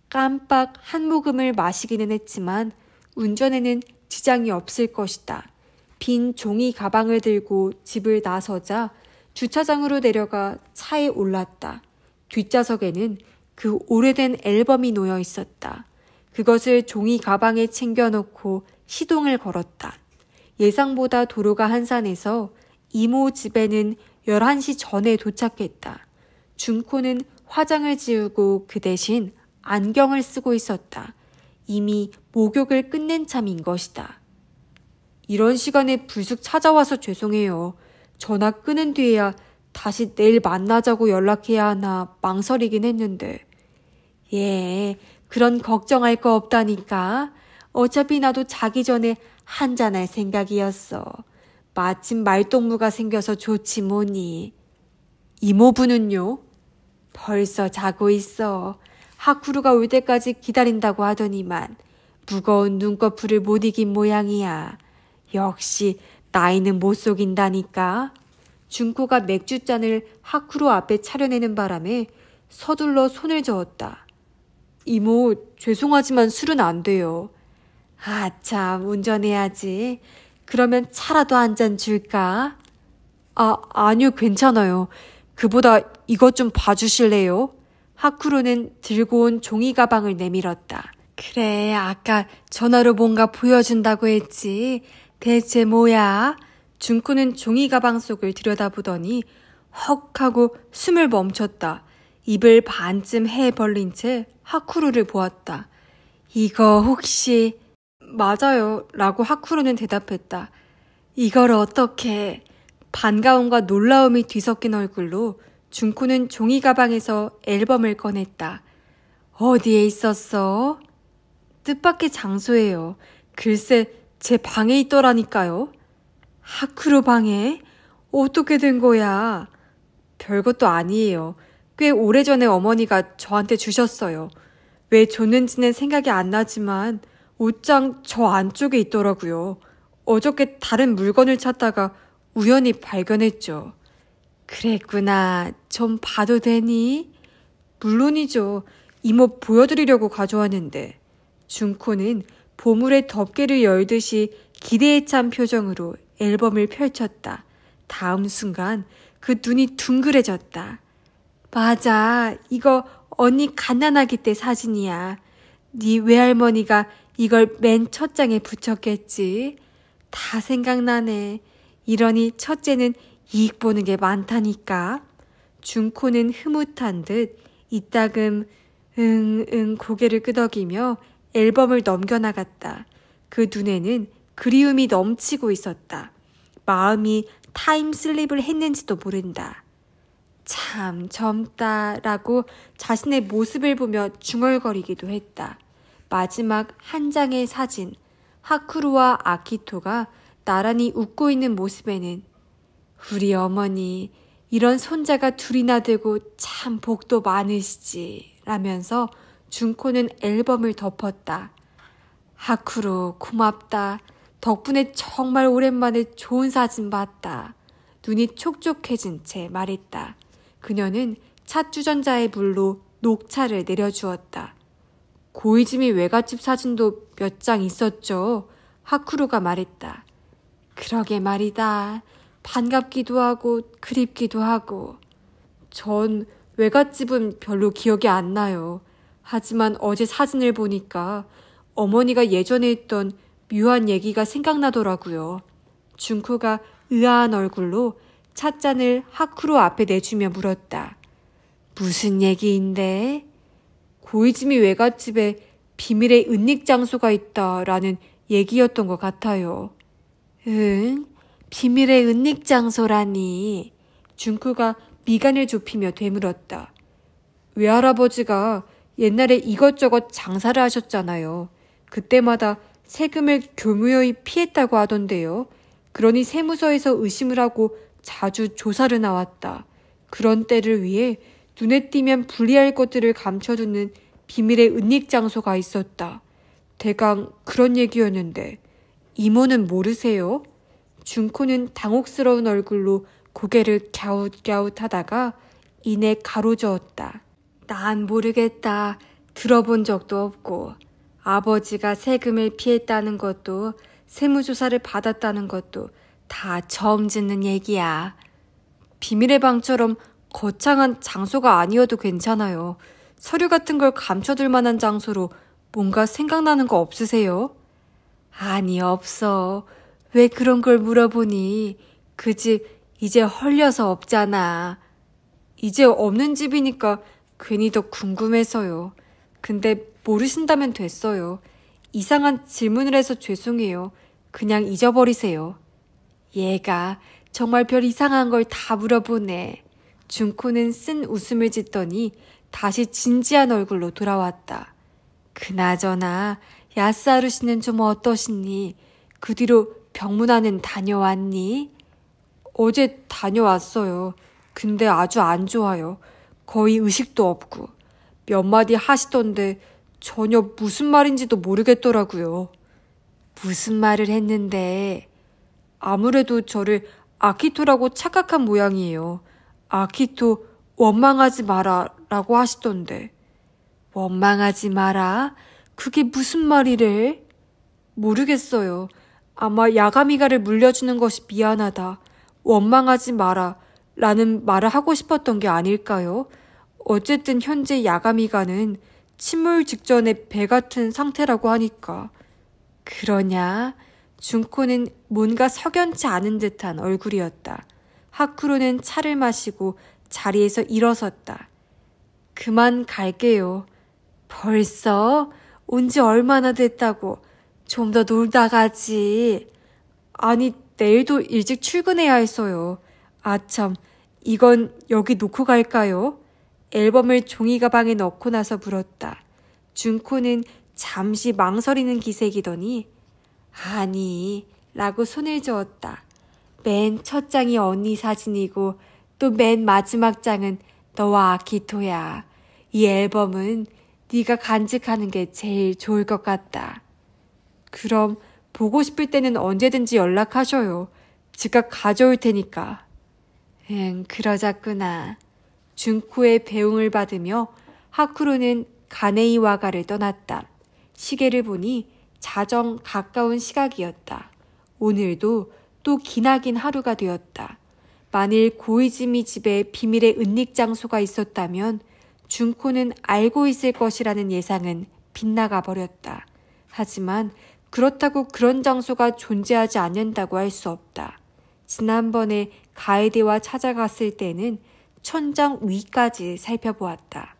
깜빡 한 모금을 마시기는 했지만 운전에는 지장이 없을 것이다. 빈 종이 가방을 들고 집을 나서자 주차장으로 내려가 차에 올랐다. 뒷좌석에는 그 오래된 앨범이 놓여 있었다. 그것을 종이 가방에 챙겨놓고 시동을 걸었다. 예상보다 도로가 한산해서 이모 집에는 11시 전에 도착했다. 준코는 화장을 지우고 그 대신 안경을 쓰고 있었다. 이미 목욕을 끝낸 참인 것이다. 이런 시간에 불쑥 찾아와서 죄송해요. 전화 끊은 뒤에야 다시 내일 만나자고 연락해야 하나 망설이긴 했는데. 예, 그런 걱정할 거 없다니까. 어차피 나도 자기 전에 한잔할 생각이었어. 마침 말동무가 생겨서 좋지 뭐니. 이모부는요? 벌써 자고 있어. 하쿠루가 올 때까지 기다린다고 하더니만 무거운 눈꺼풀을 못 이긴 모양이야. 역시 나이는 못 속인다니까. 준코가 맥주잔을 하쿠루 앞에 차려내는 바람에 서둘러 손을 저었다. 이모, 죄송하지만 술은 안 돼요. 아, 참, 운전해야지. 그러면 차라도 한 잔 줄까? 아니요, 괜찮아요. 그보다 이것 좀 봐주실래요? 하쿠루는 들고 온 종이 가방을 내밀었다. 그래, 아까 전화로 뭔가 보여준다고 했지. 대체 뭐야? 준코는 종이 가방 속을 들여다보더니 헉 하고 숨을 멈췄다. 입을 반쯤 해 벌린 채 하쿠루를 보았다. 이거 혹시... 맞아요. 라고 하쿠루는 대답했다. 이걸 어떻게... 반가움과 놀라움이 뒤섞인 얼굴로 준코는 종이 가방에서 앨범을 꺼냈다. 어디에 있었어? 뜻밖의 장소예요. 글쎄 제 방에 있더라니까요. 하쿠루 방에? 어떻게 된 거야? 별것도 아니에요. 꽤 오래전에 어머니가 저한테 주셨어요. 왜 줬는지는 생각이 안 나지만 옷장 저 안쪽에 있더라고요. 어저께 다른 물건을 찾다가 우연히 발견했죠. 그랬구나. 좀 봐도 되니? 물론이죠. 이모 보여드리려고 가져왔는데. 준코는 보물의 덮개를 열듯이 기대에 찬 표정으로 앨범을 펼쳤다. 다음 순간 그 눈이 둥그레졌다. 맞아. 이거 언니 갓난아기 때 사진이야. 네 외할머니가 이걸 맨 첫 장에 붙였겠지. 다 생각나네. 이러니 첫째는 이익 보는 게 많다니까. 준코는 흐뭇한 듯 이따금 고개를 끄덕이며 앨범을 넘겨나갔다. 그 눈에는 그리움이 넘치고 있었다. 마음이 타임슬립을 했는지도 모른다. 참 젊다라고 자신의 모습을 보며 중얼거리기도 했다. 마지막 한 장의 사진, 하쿠루와 아키토가 나란히 웃고 있는 모습에는 우리 어머니 이런 손자가 둘이나 되고 참 복도 많으시지 라면서 준코는 앨범을 덮었다. 하쿠루 고맙다. 덕분에 정말 오랜만에 좋은 사진 봤다. 눈이 촉촉해진 채 말했다. 그녀는 찻주전자의 물로 녹차를 내려주었다. 고이즈미 외갓집 사진도 몇 장 있었죠. 하쿠루가 말했다. 그러게 말이다. 반갑기도 하고 그립기도 하고. 전 외갓집은 별로 기억이 안 나요. 하지만 어제 사진을 보니까 어머니가 예전에 했던 묘한 얘기가 생각나더라고요. 준코가 의아한 얼굴로 찻잔을 하쿠루 앞에 내주며 물었다. 무슨 얘기인데? 고이즈미 외갓집에 비밀의 은닉 장소가 있다라는 얘기였던 것 같아요. 응? 비밀의 은닉 장소라니. 준코가 미간을 좁히며 되물었다. 외할아버지가 옛날에 이것저것 장사를 하셨잖아요. 그때마다 세금을 교묘히 피했다고 하던데요. 그러니 세무서에서 의심을 하고 자주 조사를 나왔다. 그런 때를 위해 눈에 띄면 불리할 것들을 감춰두는 비밀의 은닉 장소가 있었다. 대강 그런 얘기였는데 이모는 모르세요? 준코는 당혹스러운 얼굴로 고개를 갸웃갸웃하다가 이내 가로저었다. 난 모르겠다. 들어본 적도 없고 아버지가 세금을 피했다는 것도 세무조사를 받았다는 것도 다 처음 듣는 얘기야. 비밀의 방처럼 거창한 장소가 아니어도 괜찮아요. 서류 같은 걸 감춰둘 만한 장소로 뭔가 생각나는 거 없으세요? 아니, 없어. 왜 그런 걸 물어보니? 그 집 이제 헐려서 없잖아. 이제 없는 집이니까 괜히 더 궁금해서요. 근데 모르신다면 됐어요. 이상한 질문을 해서 죄송해요. 그냥 잊어버리세요. 얘가 정말 별 이상한 걸 다 물어보네. 준코는 쓴 웃음을 짓더니 다시 진지한 얼굴로 돌아왔다. 그나저나 야스하루 씨는 좀 어떠시니? 그 뒤로 병문안은 다녀왔니? 어제 다녀왔어요. 근데 아주 안 좋아요. 거의 의식도 없고. 몇 마디 하시던데 전혀 무슨 말인지도 모르겠더라고요. 무슨 말을 했는데? 아무래도 저를 아키토라고 착각한 모양이에요. 아키토 원망하지 마라 라고 하시던데. 원망하지 마라? 그게 무슨 말이래? 모르겠어요. 아마 야가미가를 물려주는 것이 미안하다. 원망하지 마라 라는 말을 하고 싶었던 게 아닐까요? 어쨌든 현재 야가미가는 침몰 직전에 배 같은 상태라고 하니까. 그러냐? 준코는 뭔가 석연치 않은 듯한 얼굴이었다. 하쿠로는 차를 마시고 자리에서 일어섰다. 그만 갈게요. 벌써? 온 지 얼마나 됐다고. 좀 더 놀다 가지. 아니, 내일도 일찍 출근해야 했어요. 아참, 이건 여기 놓고 갈까요? 앨범을 종이 가방에 넣고 나서 물었다. 준코는 잠시 망설이는 기색이더니 아니, 라고 손을 저었다. 맨 첫 장이 언니 사진이고 또 맨 마지막 장은 너와 아키토야. 이 앨범은 네가 간직하는 게 제일 좋을 것 같다. 그럼 보고 싶을 때는 언제든지 연락하셔요. 즉각 가져올 테니까. 응, 그러자꾸나. 준코의 배웅을 받으며 하쿠로는 가네이와가를 떠났다. 시계를 보니 자정 가까운 시각이었다. 오늘도 또 기나긴 하루가 되었다. 만일 고이즈미 집에 비밀의 은닉 장소가 있었다면 준코는 알고 있을 것이라는 예상은 빗나가 버렸다. 하지만 그렇다고 그런 장소가 존재하지 않는다고 할 수 없다. 지난번에 가에데와 찾아갔을 때는 천장 위까지 살펴보았다.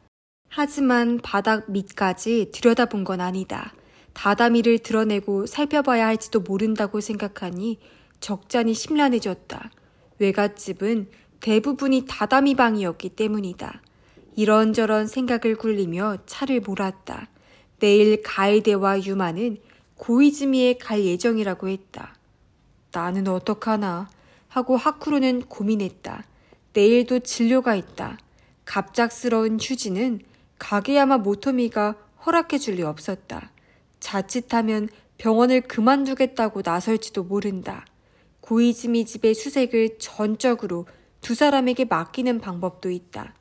하지만 바닥 밑까지 들여다본 건 아니다. 다다미를 드러내고 살펴봐야 할지도 모른다고 생각하니 적잖이 심란해졌다. 외갓집은 대부분이 다다미 방이었기 때문이다. 이런저런 생각을 굴리며 차를 몰았다. 내일 가에데와 유마는 고이즈미에 갈 예정이라고 했다. 나는 어떡하나 하고 하쿠로는 고민했다. 내일도 진료가 있다. 갑작스러운 휴지는 가게야마 모토미가 허락해줄 리 없었다. 자칫하면 병원을 그만두겠다고 나설지도 모른다. 고이즈미 집의 수색을 전적으로 두 사람에게 맡기는 방법도 있다.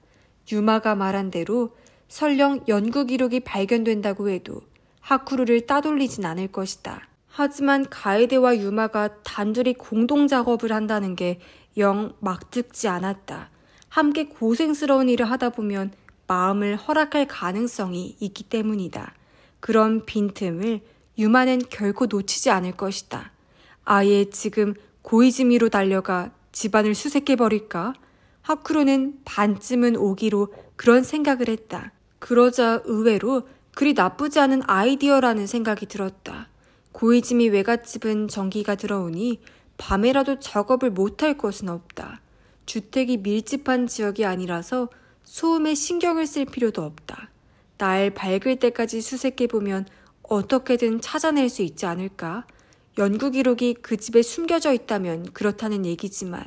유마가 말한 대로 설령 연구 기록이 발견된다고 해도 하쿠루를 따돌리진 않을 것이다. 하지만 가에데와 유마가 단둘이 공동 작업을 한다는 게 영 막듣지 않았다. 함께 고생스러운 일을 하다 보면 마음을 허락할 가능성이 있기 때문이다. 그런 빈틈을 유마는 결코 놓치지 않을 것이다. 아예 지금 고이즈미로 달려가 집안을 수색해버릴까? 하쿠로는 반쯤은 오기로 그런 생각을 했다. 그러자 의외로 그리 나쁘지 않은 아이디어라는 생각이 들었다. 고이즈미 외갓집은 전기가 들어오니 밤에라도 작업을 못할 것은 없다. 주택이 밀집한 지역이 아니라서 소음에 신경을 쓸 필요도 없다. 날 밝을 때까지 수색해보면 어떻게든 찾아낼 수 있지 않을까? 연구 기록이 그 집에 숨겨져 있다면 그렇다는 얘기지만.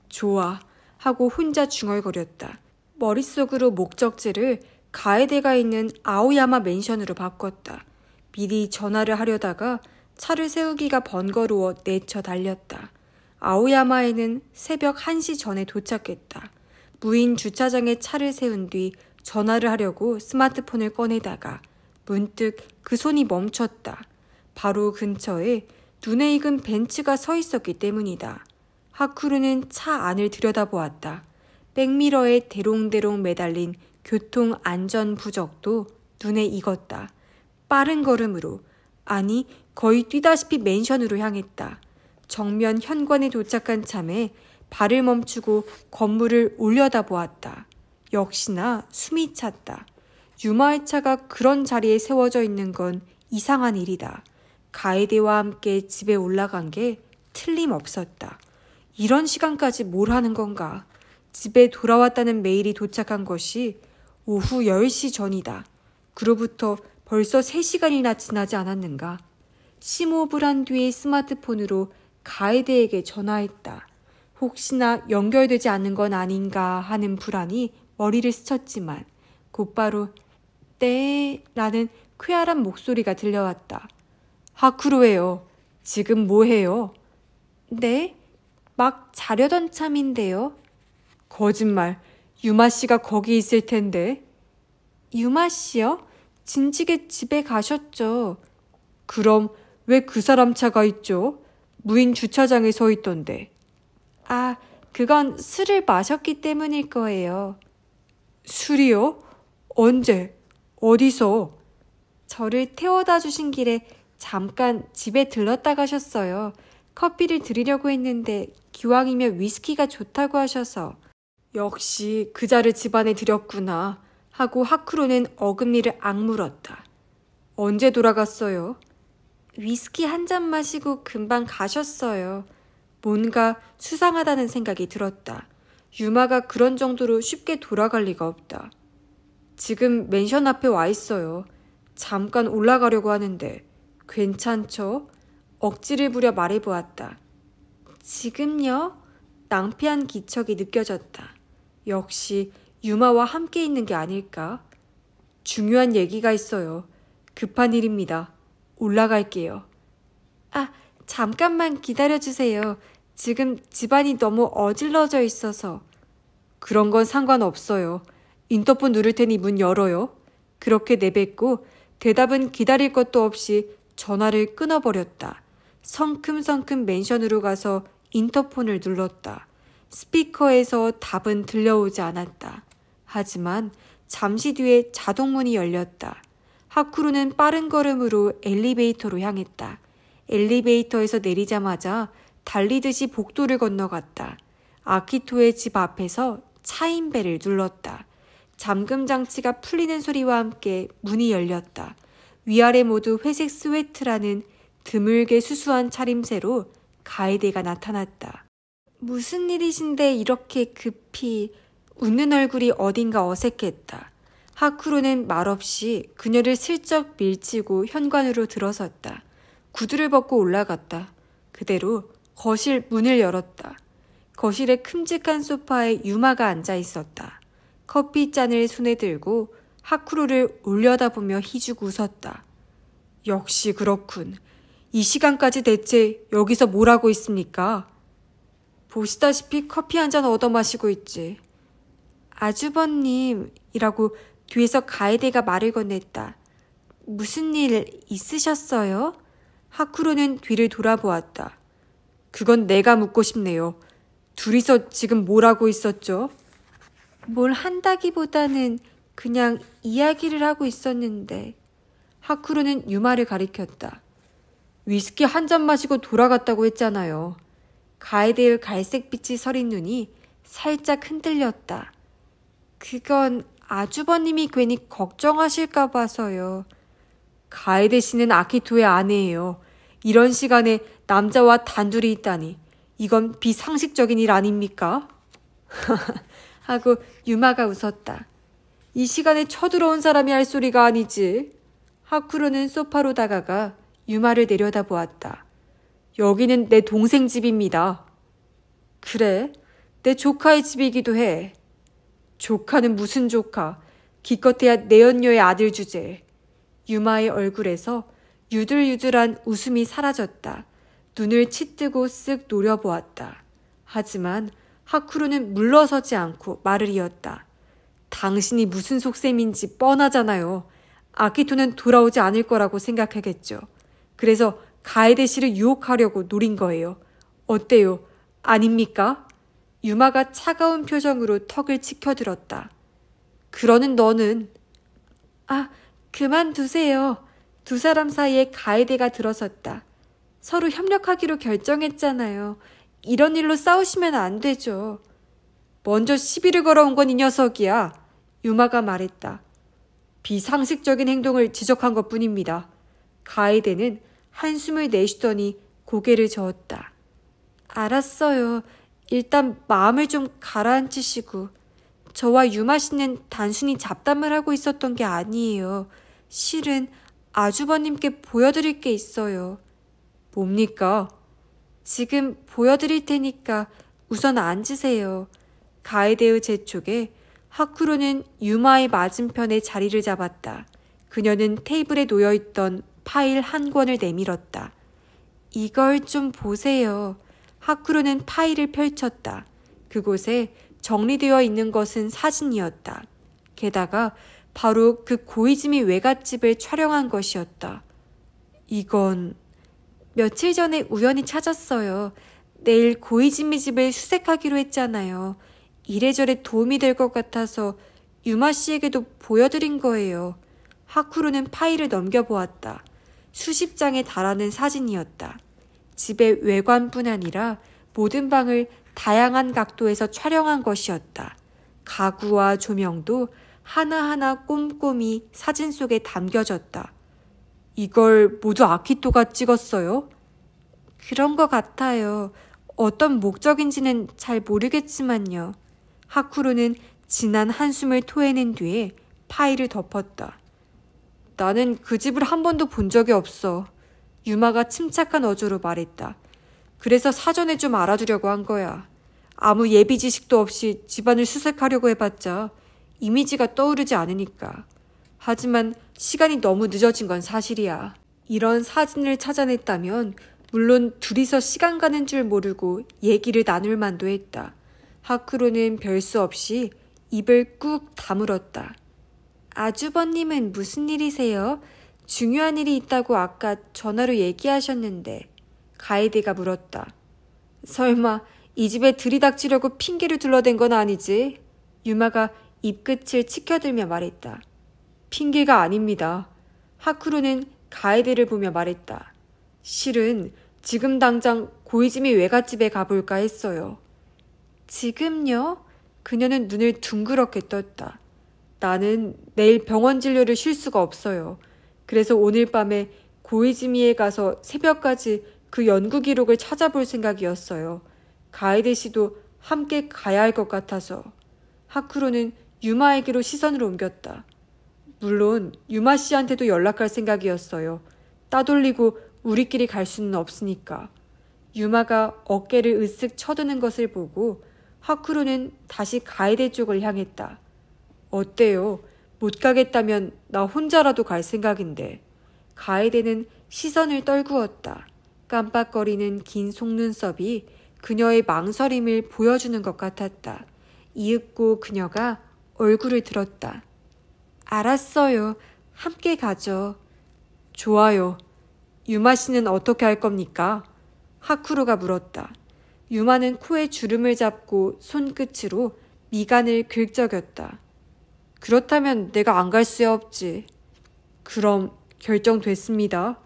좋아 하고 혼자 중얼거렸다. 머릿속으로 목적지를 가에데가 있는 아오야마 맨션으로 바꿨다. 미리 전화를 하려다가 차를 세우기가 번거로워 내쳐 달렸다. 아오야마에는 새벽 1시 전에 도착했다. 무인 주차장에 차를 세운 뒤 전화를 하려고 스마트폰을 꺼내다가 문득 그 손이 멈췄다. 바로 근처에 눈에 익은 벤츠가 서 있었기 때문이다. 하쿠루는 차 안을 들여다보았다. 백미러에 대롱대롱 매달린 교통안전부적도 눈에 익었다. 빠른 걸음으로, 아니 거의 뛰다시피 맨션으로 향했다. 정면 현관에 도착한 참에 발을 멈추고 건물을 올려다보았다. 역시나 숨이 찼다. 유마의 차가 그런 자리에 세워져 있는 건 이상한 일이다. 가에데와 함께 집에 올라간 게 틀림없었다. 이런 시간까지 뭘 하는 건가? 집에 돌아왔다는 메일이 도착한 것이 오후 10시 전이다. 그로부터 벌써 3시간이나 지나지 않았는가? 심호흡을 한 뒤에 스마트폰으로 가에데에게 전화했다. 혹시나 연결되지 않는 건 아닌가 하는 불안이 머리를 스쳤지만 곧바로 네 라는 쾌활한 목소리가 들려왔다. 하쿠로예요. 지금 뭐해요? 네? 막 자려던 참인데요. 거짓말. 유마 씨가 거기 있을 텐데. 유마 씨요? 진즉에 집에 가셨죠. 그럼 왜 그 사람 차가 있죠? 무인 주차장에 서 있던데. 아, 그건 술을 마셨기 때문일 거예요. 술이요? 언제? 어디서? 저를 태워다 주신 길에 잠깐 집에 들렀다 가셨어요. 커피를 드리려고 했는데 기왕이면 위스키가 좋다고 하셔서. 역시 그자를 집안에 들였구나 하고 하쿠로는 어금니를 악물었다. 언제 돌아갔어요? 위스키 한 잔 마시고 금방 가셨어요. 뭔가 수상하다는 생각이 들었다. 유마가 그런 정도로 쉽게 돌아갈 리가 없다. 지금 맨션 앞에 와 있어요. 잠깐 올라가려고 하는데 괜찮죠? 억지를 부려 말해보았다. 지금요? 낭피한 기척이 느껴졌다. 역시 유마와 함께 있는 게 아닐까? 중요한 얘기가 있어요. 급한 일입니다. 올라갈게요. 아, 잠깐만 기다려주세요. 지금 집안이 너무 어질러져 있어서. 그런 건 상관없어요. 인터폰 누를 테니 문 열어요. 그렇게 내뱉고 대답은 기다릴 것도 없이 전화를 끊어버렸다. 성큼성큼 맨션으로 가서 인터폰을 눌렀다. 스피커에서 답은 들려오지 않았다. 하지만 잠시 뒤에 자동문이 열렸다. 하쿠루는 빠른 걸음으로 엘리베이터로 향했다. 엘리베이터에서 내리자마자 달리듯이 복도를 건너갔다. 아키토의 집 앞에서 차인벨을 눌렀다. 잠금 장치가 풀리는 소리와 함께 문이 열렸다. 위아래 모두 회색 스웨트라는 드물게 수수한 차림새로 가에데가 나타났다. 무슨 일이신데 이렇게 급히. 웃는 얼굴이 어딘가 어색했다. 하쿠로는 말없이 그녀를 슬쩍 밀치고 현관으로 들어섰다. 구두를 벗고 올라갔다. 그대로 거실 문을 열었다. 거실의 큼직한 소파에 유마가 앉아 있었다. 커피잔을 손에 들고 하쿠로를 올려다보며 희죽 웃었다. 역시 그렇군. 이 시간까지 대체 여기서 뭘 하고 있습니까? 보시다시피 커피 한 잔 얻어 마시고 있지. 아주버님이라고 뒤에서 가에데가 말을 건넸다. 무슨 일 있으셨어요? 하쿠로는 뒤를 돌아보았다. 그건 내가 묻고 싶네요. 둘이서 지금 뭘 하고 있었죠? 뭘 한다기보다는 그냥 이야기를 하고 있었는데. 하쿠로는 유마를 가리켰다. 위스키 한 잔 마시고 돌아갔다고 했잖아요. 가에데의 갈색빛이 서린 눈이 살짝 흔들렸다. 그건 아주버님이 괜히 걱정하실까 봐서요. 가에데 씨는 아키토의 아내예요. 이런 시간에 남자와 단둘이 있다니. 이건 비상식적인 일 아닙니까? 하고 유마가 웃었다. 이 시간에 쳐들어온 사람이 할 소리가 아니지. 하쿠로는 소파로 다가가 유마를 내려다보았다. 여기는 내 동생 집입니다. 그래? 내 조카의 집이기도 해. 조카는 무슨 조카? 기껏해야 내연녀의 아들 주제. 유마의 얼굴에서 유들유들한 웃음이 사라졌다. 눈을 치뜨고 쓱 노려보았다. 하지만 하쿠루는 물러서지 않고 말을 이었다. 당신이 무슨 속셈인지 뻔하잖아요. 아키토는 돌아오지 않을 거라고 생각하겠죠. 그래서 가에데 씨를 유혹하려고 노린 거예요. 어때요? 아닙니까? 유마가 차가운 표정으로 턱을 치켜들었다. 그러는 너는 그만두세요. 두 사람 사이에 가에데가 들어섰다. 서로 협력하기로 결정했잖아요. 이런 일로 싸우시면 안 되죠. 먼저 시비를 걸어온 건 이 녀석이야. 유마가 말했다. 비상식적인 행동을 지적한 것뿐입니다. 가에데는 한숨을 내쉬더니 고개를 저었다. 알았어요. 일단 마음을 좀 가라앉히시고. 저와 유마 씨는 단순히 잡담을 하고 있었던 게 아니에요. 실은 아주버님께 보여드릴 게 있어요. 뭡니까? 지금 보여드릴 테니까 우선 앉으세요. 가에데의 재촉에 하쿠로는 유마의 맞은편에 자리를 잡았다. 그녀는 테이블에 놓여있던 파일 한 권을 내밀었다. 이걸 좀 보세요. 하쿠로는 파일을 펼쳤다. 그곳에 정리되어 있는 것은 사진이었다. 게다가 바로 그 고이즈미 외갓집을 촬영한 것이었다. 이건 며칠 전에 우연히 찾았어요. 내일 고이즈미 집을 수색하기로 했잖아요. 이래저래 도움이 될 것 같아서 유마 씨에게도 보여드린 거예요. 하쿠루는 파일을 넘겨보았다. 수십 장에 달하는 사진이었다. 집의 외관뿐 아니라 모든 방을 다양한 각도에서 촬영한 것이었다. 가구와 조명도 하나하나 꼼꼼히 사진 속에 담겨졌다. 이걸 모두 아키토가 찍었어요? 그런 것 같아요. 어떤 목적인지는 잘 모르겠지만요. 하쿠루는 진한 한숨을 토해낸 뒤에 파일을 덮었다. 나는 그 집을 한 번도 본 적이 없어. 유마가 침착한 어조로 말했다. 그래서 사전에 좀 알아두려고 한 거야. 아무 예비 지식도 없이 집안을 수색하려고 해봤자 이미지가 떠오르지 않으니까. 하지만 시간이 너무 늦어진 건 사실이야. 이런 사진을 찾아냈다면 물론 둘이서 시간 가는 줄 모르고 얘기를 나눌 만도 했다. 하쿠로는 별 수 없이 입을 꾹 다물었다. 아주버님은 무슨 일이세요? 중요한 일이 있다고 아까 전화로 얘기하셨는데. 가에데가 물었다. 설마 이 집에 들이닥치려고 핑계를 둘러댄 건 아니지? 유마가 입끝을 치켜들며 말했다. 핑계가 아닙니다. 하쿠루는 가에데를 보며 말했다. 실은 지금 당장 고이즈미 외갓집에 가볼까 했어요. 지금요? 그녀는 눈을 둥그렇게 떴다. 나는 내일 병원 진료를 쉴 수가 없어요. 그래서 오늘 밤에 고이즈미에 가서 새벽까지 그 연구 기록을 찾아볼 생각이었어요. 가에데 씨도 함께 가야 할 것 같아서. 하쿠로는 유마에게로 시선을 옮겼다. 물론 유마 씨한테도 연락할 생각이었어요. 따돌리고 우리끼리 갈 수는 없으니까. 유마가 어깨를 으쓱 쳐드는 것을 보고 하쿠로는 다시 가에데 쪽을 향했다. 어때요? 못 가겠다면 나 혼자라도 갈 생각인데. 가에데는 시선을 떨구었다. 깜빡거리는 긴 속눈썹이 그녀의 망설임을 보여주는 것 같았다. 이윽고 그녀가 얼굴을 들었다. 알았어요. 함께 가죠. 좋아요. 유마 씨는 어떻게 할 겁니까? 하쿠루가 물었다. 유마는 코에 주름을 잡고 손끝으로 미간을 긁적였다. 그렇다면 내가 안 갈 수야 없지. 그럼 결정됐습니다.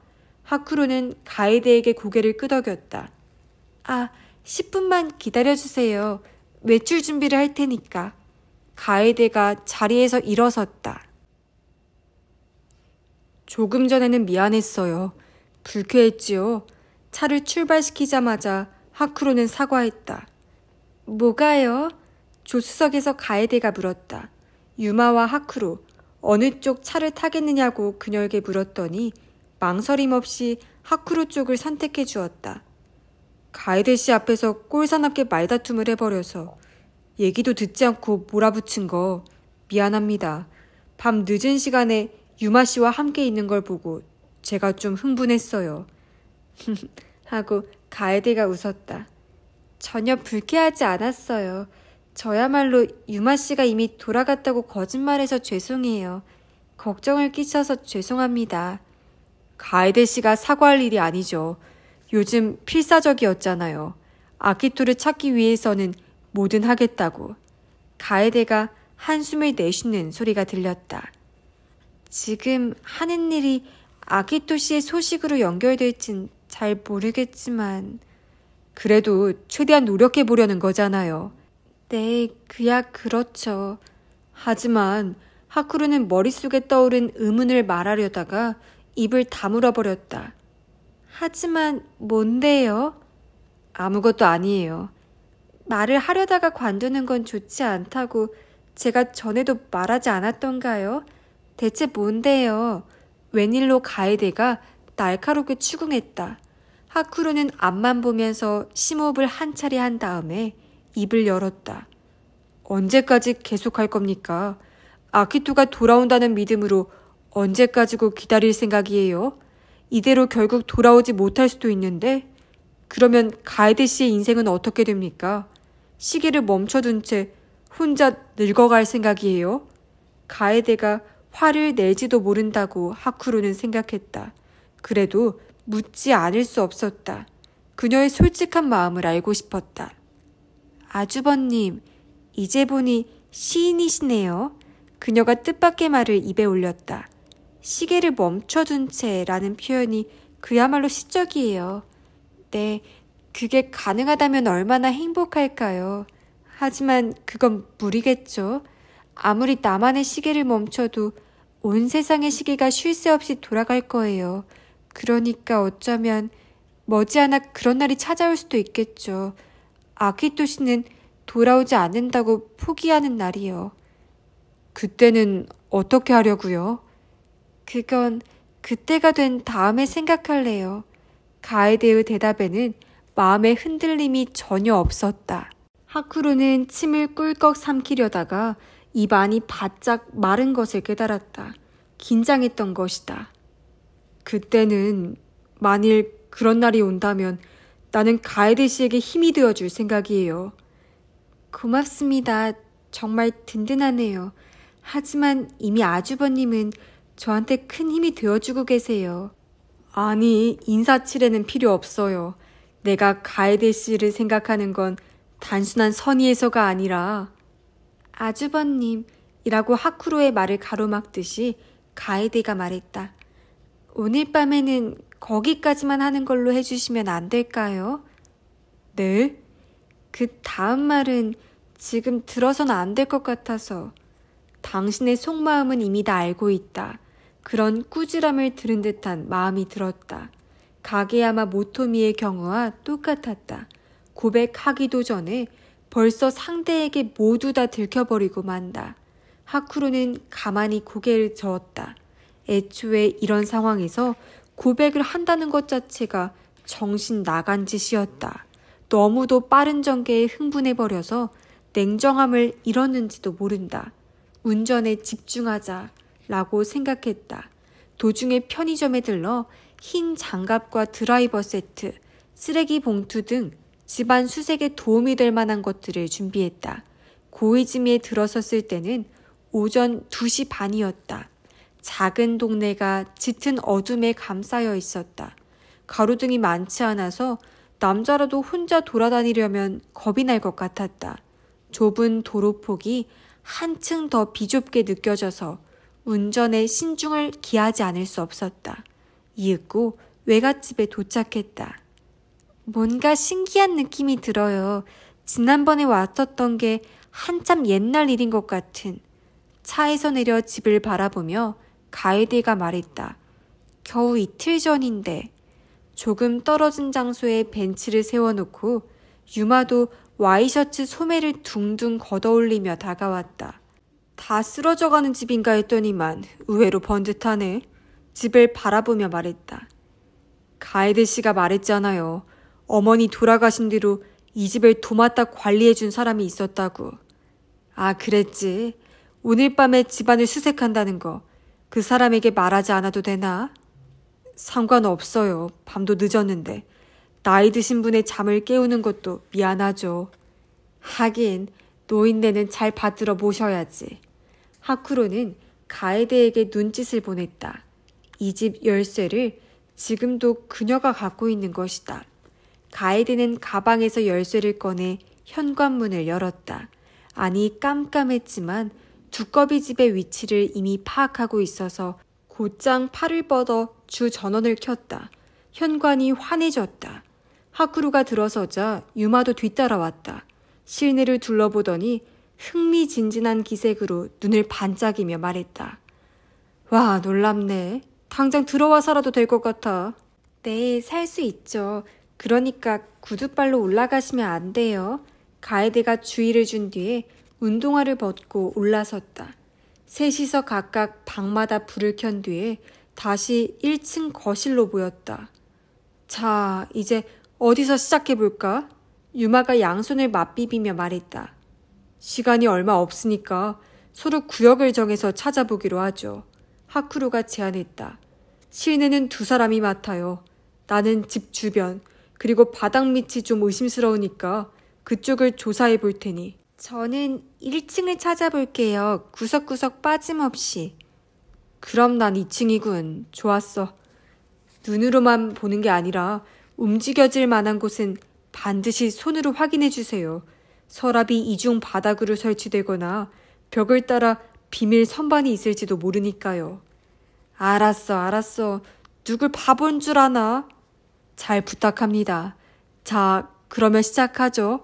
하쿠루는 가에데에게 고개를 끄덕였다. 10분만 기다려주세요. 외출 준비를 할 테니까. 가에데가 자리에서 일어섰다. 조금 전에는 미안했어요. 불쾌했지요. 차를 출발시키자마자 하쿠로는 사과했다. 뭐가요? 조수석에서 가에데가 물었다. 유마와 하쿠로, 어느 쪽 차를 타겠느냐고 그녀에게 물었더니 망설임 없이 하쿠로 쪽을 선택해 주었다. 가에데 씨 앞에서 꼴사납게 말다툼을 해버려서 얘기도 듣지 않고 몰아붙인 거 미안합니다. 밤 늦은 시간에 유마 씨와 함께 있는 걸 보고 제가 좀 흥분했어요. 하고 가에데가 웃었다. 전혀 불쾌하지 않았어요. 저야말로 유마 씨가 이미 돌아갔다고 거짓말해서 죄송해요. 걱정을 끼쳐서 죄송합니다. 가에데 씨가 사과할 일이 아니죠. 요즘 필사적이었잖아요. 아키토를 찾기 위해서는 뭐든 하겠다고. 가에데가 한숨을 내쉬는 소리가 들렸다. 지금 하는 일이 아키토 씨의 소식으로 연결될진 잘 모르겠지만 그래도 최대한 노력해 보려는 거잖아요. 네, 그렇죠. 하지만 하쿠루는 머릿속에 떠오른 의문을 말하려다가 입을 다물어 버렸다. 하지만 뭔데요? 아무것도 아니에요. 말을 하려다가 관두는 건 좋지 않다고 제가 전에도 말하지 않았던가요? 대체 뭔데요? 웬일로 가에데가 날카롭게 추궁했다. 하쿠루는 앞만 보면서 심호흡을 한 차례 한 다음에 입을 열었다. 언제까지 계속할 겁니까? 아키토가 돌아온다는 믿음으로 언제까지고 기다릴 생각이에요? 이대로 결국 돌아오지 못할 수도 있는데 그러면 가에데 씨의 인생은 어떻게 됩니까? 시계를 멈춰둔 채 혼자 늙어갈 생각이에요? 가에데가 화를 낼지도 모른다고 하쿠루는 생각했다. 그래도 묻지 않을 수 없었다. 그녀의 솔직한 마음을 알고 싶었다. 아주버님, 이제 보니 시인이시네요. 그녀가 뜻밖의 말을 입에 올렸다. 시계를 멈춰둔 채라는 표현이 그야말로 시적이에요. 네, 그게 가능하다면 얼마나 행복할까요? 하지만 그건 무리겠죠. 아무리 나만의 시계를 멈춰도 온 세상의 시계가 쉴 새 없이 돌아갈 거예요. 그러니까 어쩌면 머지않아 그런 날이 찾아올 수도 있겠죠. 아키토 씨는 돌아오지 않는다고 포기하는 날이요. 그때는 어떻게 하려고요? 그건 그때가 된 다음에 생각할래요. 가에데의 대답에는 마음의 흔들림이 전혀 없었다. 하쿠루는 침을 꿀꺽 삼키려다가 입 안이 바짝 마른 것을 깨달았다. 긴장했던 것이다. 그때는 만일 그런 날이 온다면 나는 가에데 씨에게 힘이 되어줄 생각이에요. 고맙습니다. 정말 든든하네요. 하지만 이미 아주버님은 저한테 큰 힘이 되어주고 계세요. 아니, 인사치레는 필요 없어요. 내가 가에데 씨를 생각하는 건 단순한 선의에서가 아니라 아주버님이라고 하쿠로의 말을 가로막듯이 가에데가 말했다. 오늘 밤에는 거기까지만 하는 걸로 해주시면 안 될까요? 네? 그 다음 말은 지금 들어서는 안 될 것 같아서. 당신의 속마음은 이미 다 알고 있다. 그런 꾸지람을 들은 듯한 마음이 들었다. 가게야마 모토미의 경우와 똑같았다. 고백하기도 전에 벌써 상대에게 모두 다 들켜버리고 만다. 하쿠루는 가만히 고개를 저었다. 애초에 이런 상황에서 고백을 한다는 것 자체가 정신 나간 짓이었다. 너무도 빠른 전개에 흥분해버려서 냉정함을 잃었는지도 모른다. 운전에 집중하자라고 생각했다. 도중에 편의점에 들러 흰 장갑과 드라이버 세트, 쓰레기 봉투 등 집안 수색에 도움이 될 만한 것들을 준비했다. 고이즈미에 들어섰을 때는 오전 2시 반이었다. 작은 동네가 짙은 어둠에 감싸여 있었다. 가로등이 많지 않아서 남자라도 혼자 돌아다니려면 겁이 날 것 같았다. 좁은 도로폭이 한층 더 비좁게 느껴져서 운전에 신중을 기하지 않을 수 없었다. 이윽고 외갓집에 도착했다. 뭔가 신기한 느낌이 들어요. 지난번에 왔었던 게 한참 옛날 일인 것 같은. 차에서 내려 집을 바라보며 가에데가 말했다. 겨우 이틀 전인데. 조금 떨어진 장소에 벤치를 세워놓고 유마도 와이셔츠 소매를 둥둥 걷어올리며 다가왔다. 다 쓰러져가는 집인가 했더니만 의외로 번듯하네. 집을 바라보며 말했다. 가에데 씨가 말했잖아요. 어머니 돌아가신 뒤로 이 집을 도맡아 관리해준 사람이 있었다고. 아, 그랬지. 오늘 밤에 집안을 수색한다는 거 그 사람에게 말하지 않아도 되나? 상관없어요. 밤도 늦었는데. 나이 드신 분의 잠을 깨우는 것도 미안하죠. 하긴 노인네는 잘 받들어 모셔야지. 하쿠로는 가에데에게 눈짓을 보냈다. 이 집 열쇠를 지금도 그녀가 갖고 있는 것이다. 가에데는 가방에서 열쇠를 꺼내 현관문을 열었다. 안이 깜깜했지만 두꺼비 집의 위치를 이미 파악하고 있어서 곧장 팔을 뻗어 주 전원을 켰다. 현관이 환해졌다. 하쿠루가 들어서자 유마도 뒤따라왔다. 실내를 둘러보더니 흥미진진한 기색으로 눈을 반짝이며 말했다. 와, 놀랍네. 당장 들어와 살아도 될 것 같아. 네, 살 수 있죠. 그러니까 구두발로 올라가시면 안 돼요. 가에데가 주의를 준 뒤에 운동화를 벗고 올라섰다. 셋이서 각각 방마다 불을 켠 뒤에 다시 1층 거실로 모였다. 자, 이제 어디서 시작해볼까? 유마가 양손을 맞비비며 말했다. 시간이 얼마 없으니까 서로 구역을 정해서 찾아보기로 하죠. 하쿠루가 제안했다. 실내는 두 사람이 맡아요. 나는 집 주변, 그리고 바닥 밑이 좀 의심스러우니까 그쪽을 조사해 볼 테니. 저는 1층을 찾아볼게요. 구석구석 빠짐없이. 그럼 난 2층이군. 좋았어. 눈으로만 보는 게 아니라 움직여질 만한 곳은 반드시 손으로 확인해 주세요. 서랍이 이중 바닥으로 설치되거나 벽을 따라 비밀 선반이 있을지도 모르니까요. 알았어. 누굴 바본 줄 아나? 잘 부탁합니다. 자, 그러면 시작하죠.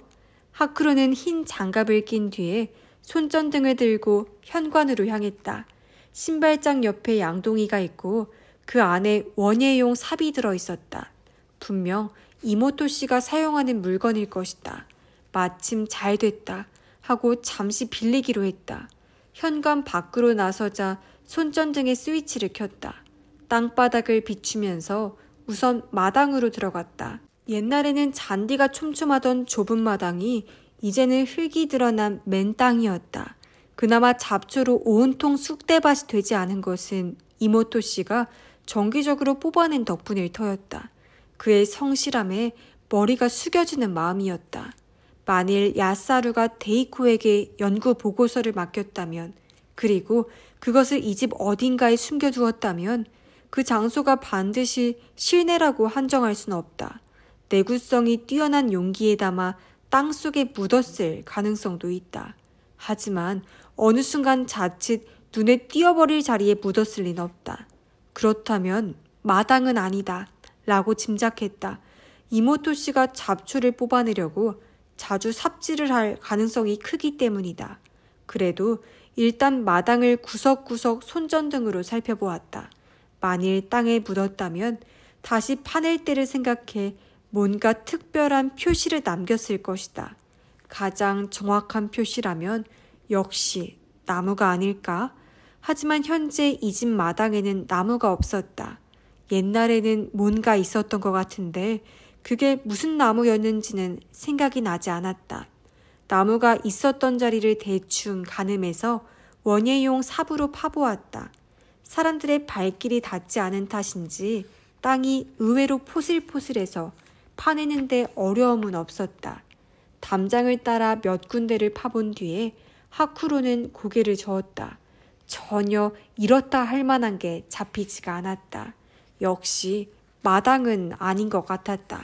하쿠로는 흰 장갑을 낀 뒤에 손전등을 들고 현관으로 향했다. 신발장 옆에 양동이가 있고 그 안에 원예용 삽이 들어있었다. 분명 이모토 씨가 사용하는 물건일 것이다. 마침 잘 됐다 하고 잠시 빌리기로 했다. 현관 밖으로 나서자 손전등의 스위치를 켰다. 땅바닥을 비추면서 우선 마당으로 들어갔다. 옛날에는 잔디가 촘촘하던 좁은 마당이 이제는 흙이 드러난 맨 땅이었다. 그나마 잡초로 온통 쑥대밭이 되지 않은 것은 이모토 씨가 정기적으로 뽑아낸 덕분일 터였다. 그의 성실함에 머리가 숙여지는 마음이었다. 만일 야사루가 데이코에게 연구 보고서를 맡겼다면, 그리고 그것을 이 집 어딘가에 숨겨두었다면 그 장소가 반드시 실내라고 한정할 순 없다. 내구성이 뛰어난 용기에 담아 땅속에 묻었을 가능성도 있다. 하지만 어느 순간 자칫 눈에 띄어버릴 자리에 묻었을 리는 없다. 그렇다면 마당은 아니다 라고 짐작했다. 이모토 씨가 잡초를 뽑아내려고 자주 삽질을 할 가능성이 크기 때문이다. 그래도 일단 마당을 구석구석 손전등으로 살펴보았다. 만일 땅에 묻었다면 다시 파낼 때를 생각해 뭔가 특별한 표시를 남겼을 것이다. 가장 정확한 표시라면 역시 나무가 아닐까? 하지만 현재 이 집 마당에는 나무가 없었다. 옛날에는 뭔가 있었던 것 같은데 그게 무슨 나무였는지는 생각이 나지 않았다. 나무가 있었던 자리를 대충 가늠해서 원예용 삽으로 파보았다. 사람들의 발길이 닿지 않은 탓인지 땅이 의외로 포슬포슬해서 파내는데 어려움은 없었다. 담장을 따라 몇 군데를 파본 뒤에 하쿠로는 고개를 저었다. 전혀 이렇다 할 만한 게 잡히지가 않았다. 역시 마당은 아닌 것 같았다.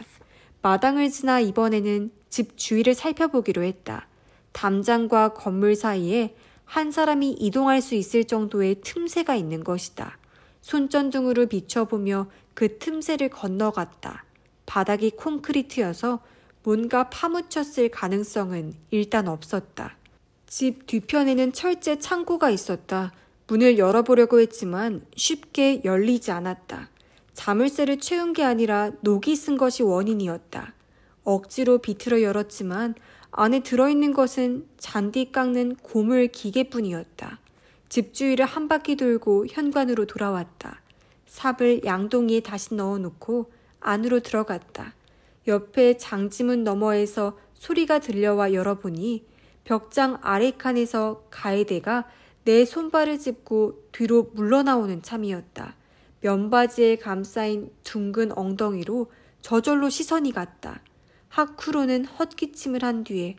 마당을 지나 이번에는 집 주위를 살펴보기로 했다. 담장과 건물 사이에 한 사람이 이동할 수 있을 정도의 틈새가 있는 것이다. 손전등으로 비춰보며 그 틈새를 건너갔다. 바닥이 콘크리트여서 뭔가 파묻혔을 가능성은 일단 없었다. 집 뒤편에는 철제 창고가 있었다. 문을 열어보려고 했지만 쉽게 열리지 않았다. 자물쇠를 채운 게 아니라 녹이 쓴 것이 원인이었다. 억지로 비틀어 열었지만 안에 들어있는 것은 잔디 깎는 고물 기계뿐이었다. 집 주위를 한 바퀴 돌고 현관으로 돌아왔다. 삽을 양동이에 다시 넣어놓고 안으로 들어갔다. 옆에 장지문 너머에서 소리가 들려와 열어보니 벽장 아래칸에서 가에데가 내 손발을 짚고 뒤로 물러나오는 참이었다. 면바지에 감싸인 둥근 엉덩이로 저절로 시선이 갔다. 하쿠로는 헛기침을 한 뒤에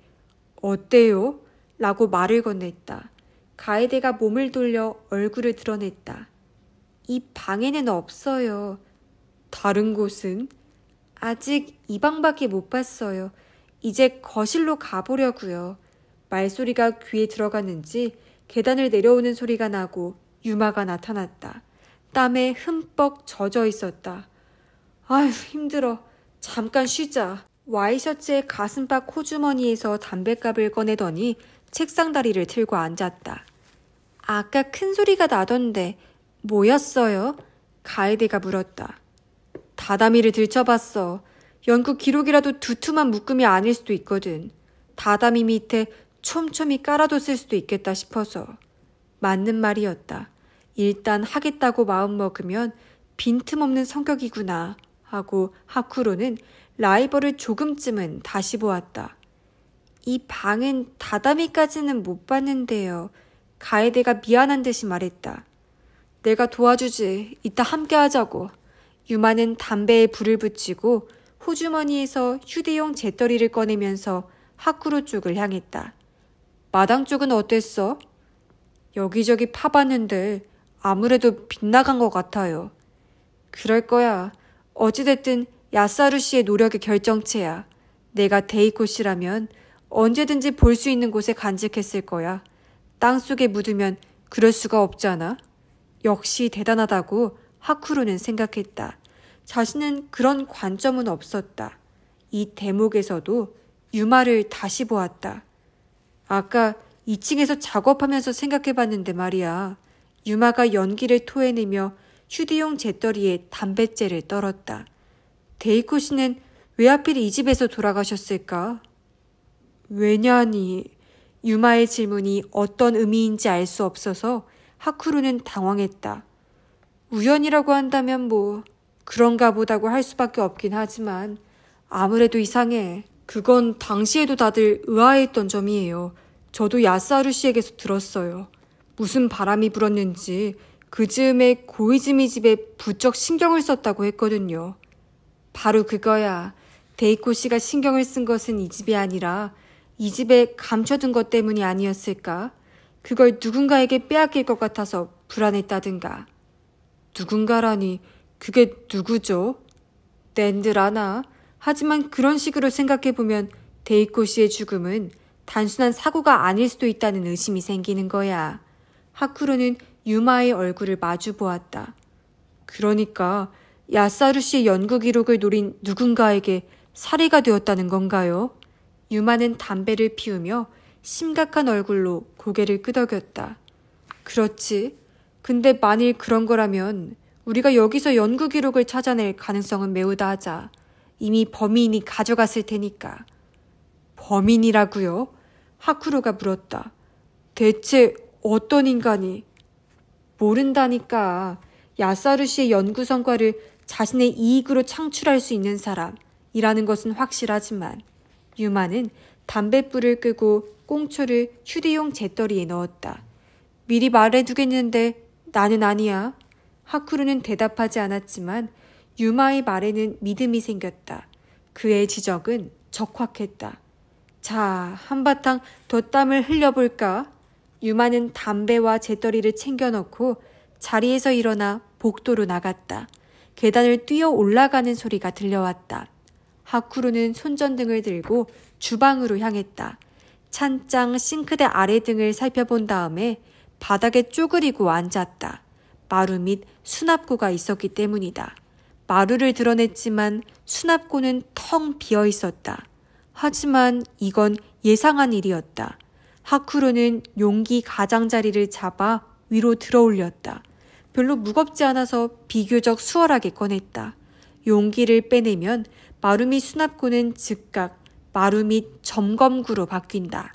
어때요? 라고 말을 건넸다. 가에데가 몸을 돌려 얼굴을 드러냈다. 이 방에는 없어요. 다른 곳은? 아직 이 방밖에 못 봤어요. 이제 거실로 가보려고요. 말소리가 귀에 들어갔는지 계단을 내려오는 소리가 나고 유마가 나타났다. 땀에 흠뻑 젖어 있었다. 아휴, 힘들어. 잠깐 쉬자. 와이셔츠의 가슴팍 호주머니에서 담뱃갑을 꺼내더니 책상 다리를 틀고 앉았다. 아까 큰 소리가 나던데 뭐였어요? 가에데가 물었다. 다다미를 들춰봤어. 연구 기록이라도 두툼한 묶음이 아닐 수도 있거든. 다다미 밑에 촘촘히 깔아뒀을 수도 있겠다 싶어서. 맞는 말이었다. 일단 하겠다고 마음먹으면 빈틈없는 성격이구나 하고 하쿠로는 라이벌을 조금쯤은 다시 보았다. 이 방은 다다미까지는 못 봤는데요. 가에데가 미안한 듯이 말했다. 내가 도와주지. 이따 함께 하자고. 유마는 담배에 불을 붙이고 호주머니에서 휴대용 재떨이를 꺼내면서 하쿠로 쪽을 향했다. 마당 쪽은 어땠어? 여기저기 파봤는데 아무래도 빗나간 것 같아요. 그럴 거야. 어찌됐든 야사루 씨의 노력의 결정체야. 내가 데이코 씨라면 언제든지 볼 수 있는 곳에 간직했을 거야. 땅속에 묻으면 그럴 수가 없잖아. 역시 대단하다고 하쿠로는 생각했다. 자신은 그런 관점은 없었다. 이 대목에서도 유마를 다시 보았다. 아까 2층에서 작업하면서 생각해봤는데 말이야. 유마가 연기를 토해내며 휴대용 재떨이에 담뱃재를 떨었다. 데이코 씨는 왜 하필 이 집에서 돌아가셨을까? 왜냐니? 유마의 질문이 어떤 의미인지 알 수 없어서 하쿠루는 당황했다. 우연이라고 한다면 뭐 그런가 보다고 할 수밖에 없긴 하지만 아무래도 이상해. 그건 당시에도 다들 의아해했던 점이에요. 저도 야스하루 씨에게서 들었어요. 무슨 바람이 불었는지 그 즈음에 고이즈미 집에 부쩍 신경을 썼다고 했거든요. 바로 그거야. 데이코 씨가 신경을 쓴 것은 이 집이 아니라 이 집에 감춰둔 것 때문이 아니었을까? 그걸 누군가에게 빼앗길 것 같아서 불안했다든가. 누군가라니 그게 누구죠? 낸들 아나? 하지만 그런 식으로 생각해보면 데이코 씨의 죽음은 단순한 사고가 아닐 수도 있다는 의심이 생기는 거야. 하쿠로는 유마의 얼굴을 마주 보았다. 그러니까 야사루 씨의 연구 기록을 노린 누군가에게 살해가 되었다는 건가요? 유마는 담배를 피우며 심각한 얼굴로 고개를 끄덕였다. 그렇지. 근데 만일 그런 거라면 우리가 여기서 연구 기록을 찾아낼 가능성은 매우 낮아. 이미 범인이 가져갔을 테니까. 범인이라고요? 하쿠로가 물었다. 대체 어떤 인간이? 모른다니까. 야사루 씨의 연구 성과를 자신의 이익으로 창출할 수 있는 사람이라는 것은 확실하지만 유마는 담뱃불을 끄고 꽁초를 휴대용 재떨이에 넣었다. 미리 말해두겠는데 나는 아니야. 하쿠루는 대답하지 않았지만 유마의 말에는 믿음이 생겼다. 그의 지적은 적확했다. 자, 한바탕 더 땀을 흘려볼까? 유마는 담배와 재떨이를 챙겨놓고 자리에서 일어나 복도로 나갔다. 계단을 뛰어 올라가는 소리가 들려왔다. 하쿠루는 손전등을 들고 주방으로 향했다. 찬장 싱크대 아래 등을 살펴본 다음에 바닥에 쪼그리고 앉았다. 마루 및 수납고가 있었기 때문이다. 마루를 드러냈지만 수납고는 텅 비어 있었다. 하지만 이건 예상한 일이었다. 하쿠루는 용기 가장자리를 잡아 위로 들어 올렸다. 별로 무겁지 않아서 비교적 수월하게 꺼냈다. 용기를 빼내면 마루 및 수납고는 즉각 마루 및 점검구로 바뀐다.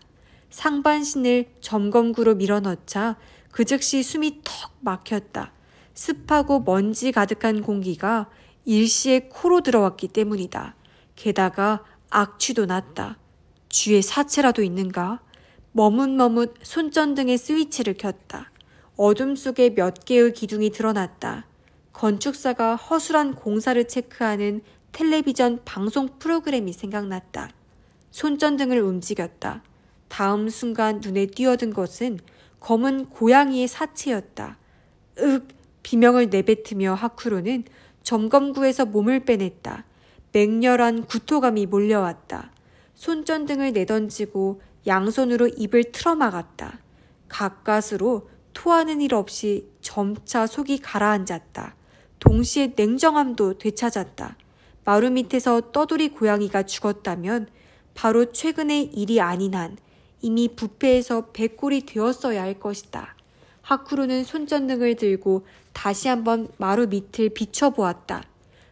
상반신을 점검구로 밀어넣자 그 즉시 숨이 턱 막혔다. 습하고 먼지 가득한 공기가 일시에 코로 들어왔기 때문이다. 게다가 악취도 났다. 쥐의 사체라도 있는가? 머뭇머뭇 손전등의 스위치를 켰다. 어둠 속에 몇 개의 기둥이 드러났다. 건축사가 허술한 공사를 체크하는 텔레비전 방송 프로그램이 생각났다. 손전등을 움직였다. 다음 순간 눈에 띄어든 것은 검은 고양이의 사체였다. 윽! 비명을 내뱉으며 하쿠로는 점검구에서 몸을 빼냈다. 맹렬한 구토감이 몰려왔다. 손전등을 내던지고 양손으로 입을 틀어막았다. 가까스로 토하는 일 없이 점차 속이 가라앉았다. 동시에 냉정함도 되찾았다. 마루 밑에서 떠돌이 고양이가 죽었다면 바로 최근의 일이 아닌 한 이미 부패해서 백골이 되었어야 할 것이다. 하쿠로는 손전등을 들고 다시 한번 마루 밑을 비춰보았다.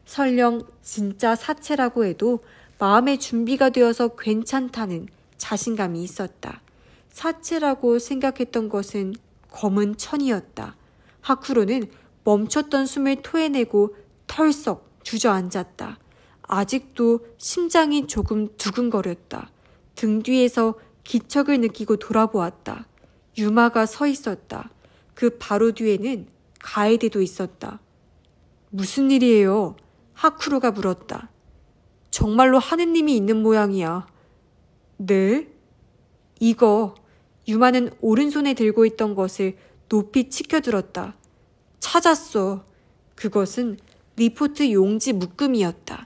설령 진짜 사체라고 해도 마음의 준비가 되어서 괜찮다는 자신감이 있었다. 사체라고 생각했던 것은 검은 천이었다. 하쿠로는 멈췄던 숨을 토해내고 털썩 주저앉았다. 아직도 심장이 조금 두근거렸다. 등 뒤에서 기척을 느끼고 돌아보았다. 유마가 서 있었다. 그 바로 뒤에는 가에데도 있었다. 무슨 일이에요? 하쿠로가 물었다. 정말로 하느님이 있는 모양이야. 네? 이거. 유마는 오른손에 들고 있던 것을 높이 치켜들었다. 찾았어. 그것은 리포트 용지 묶음이었다.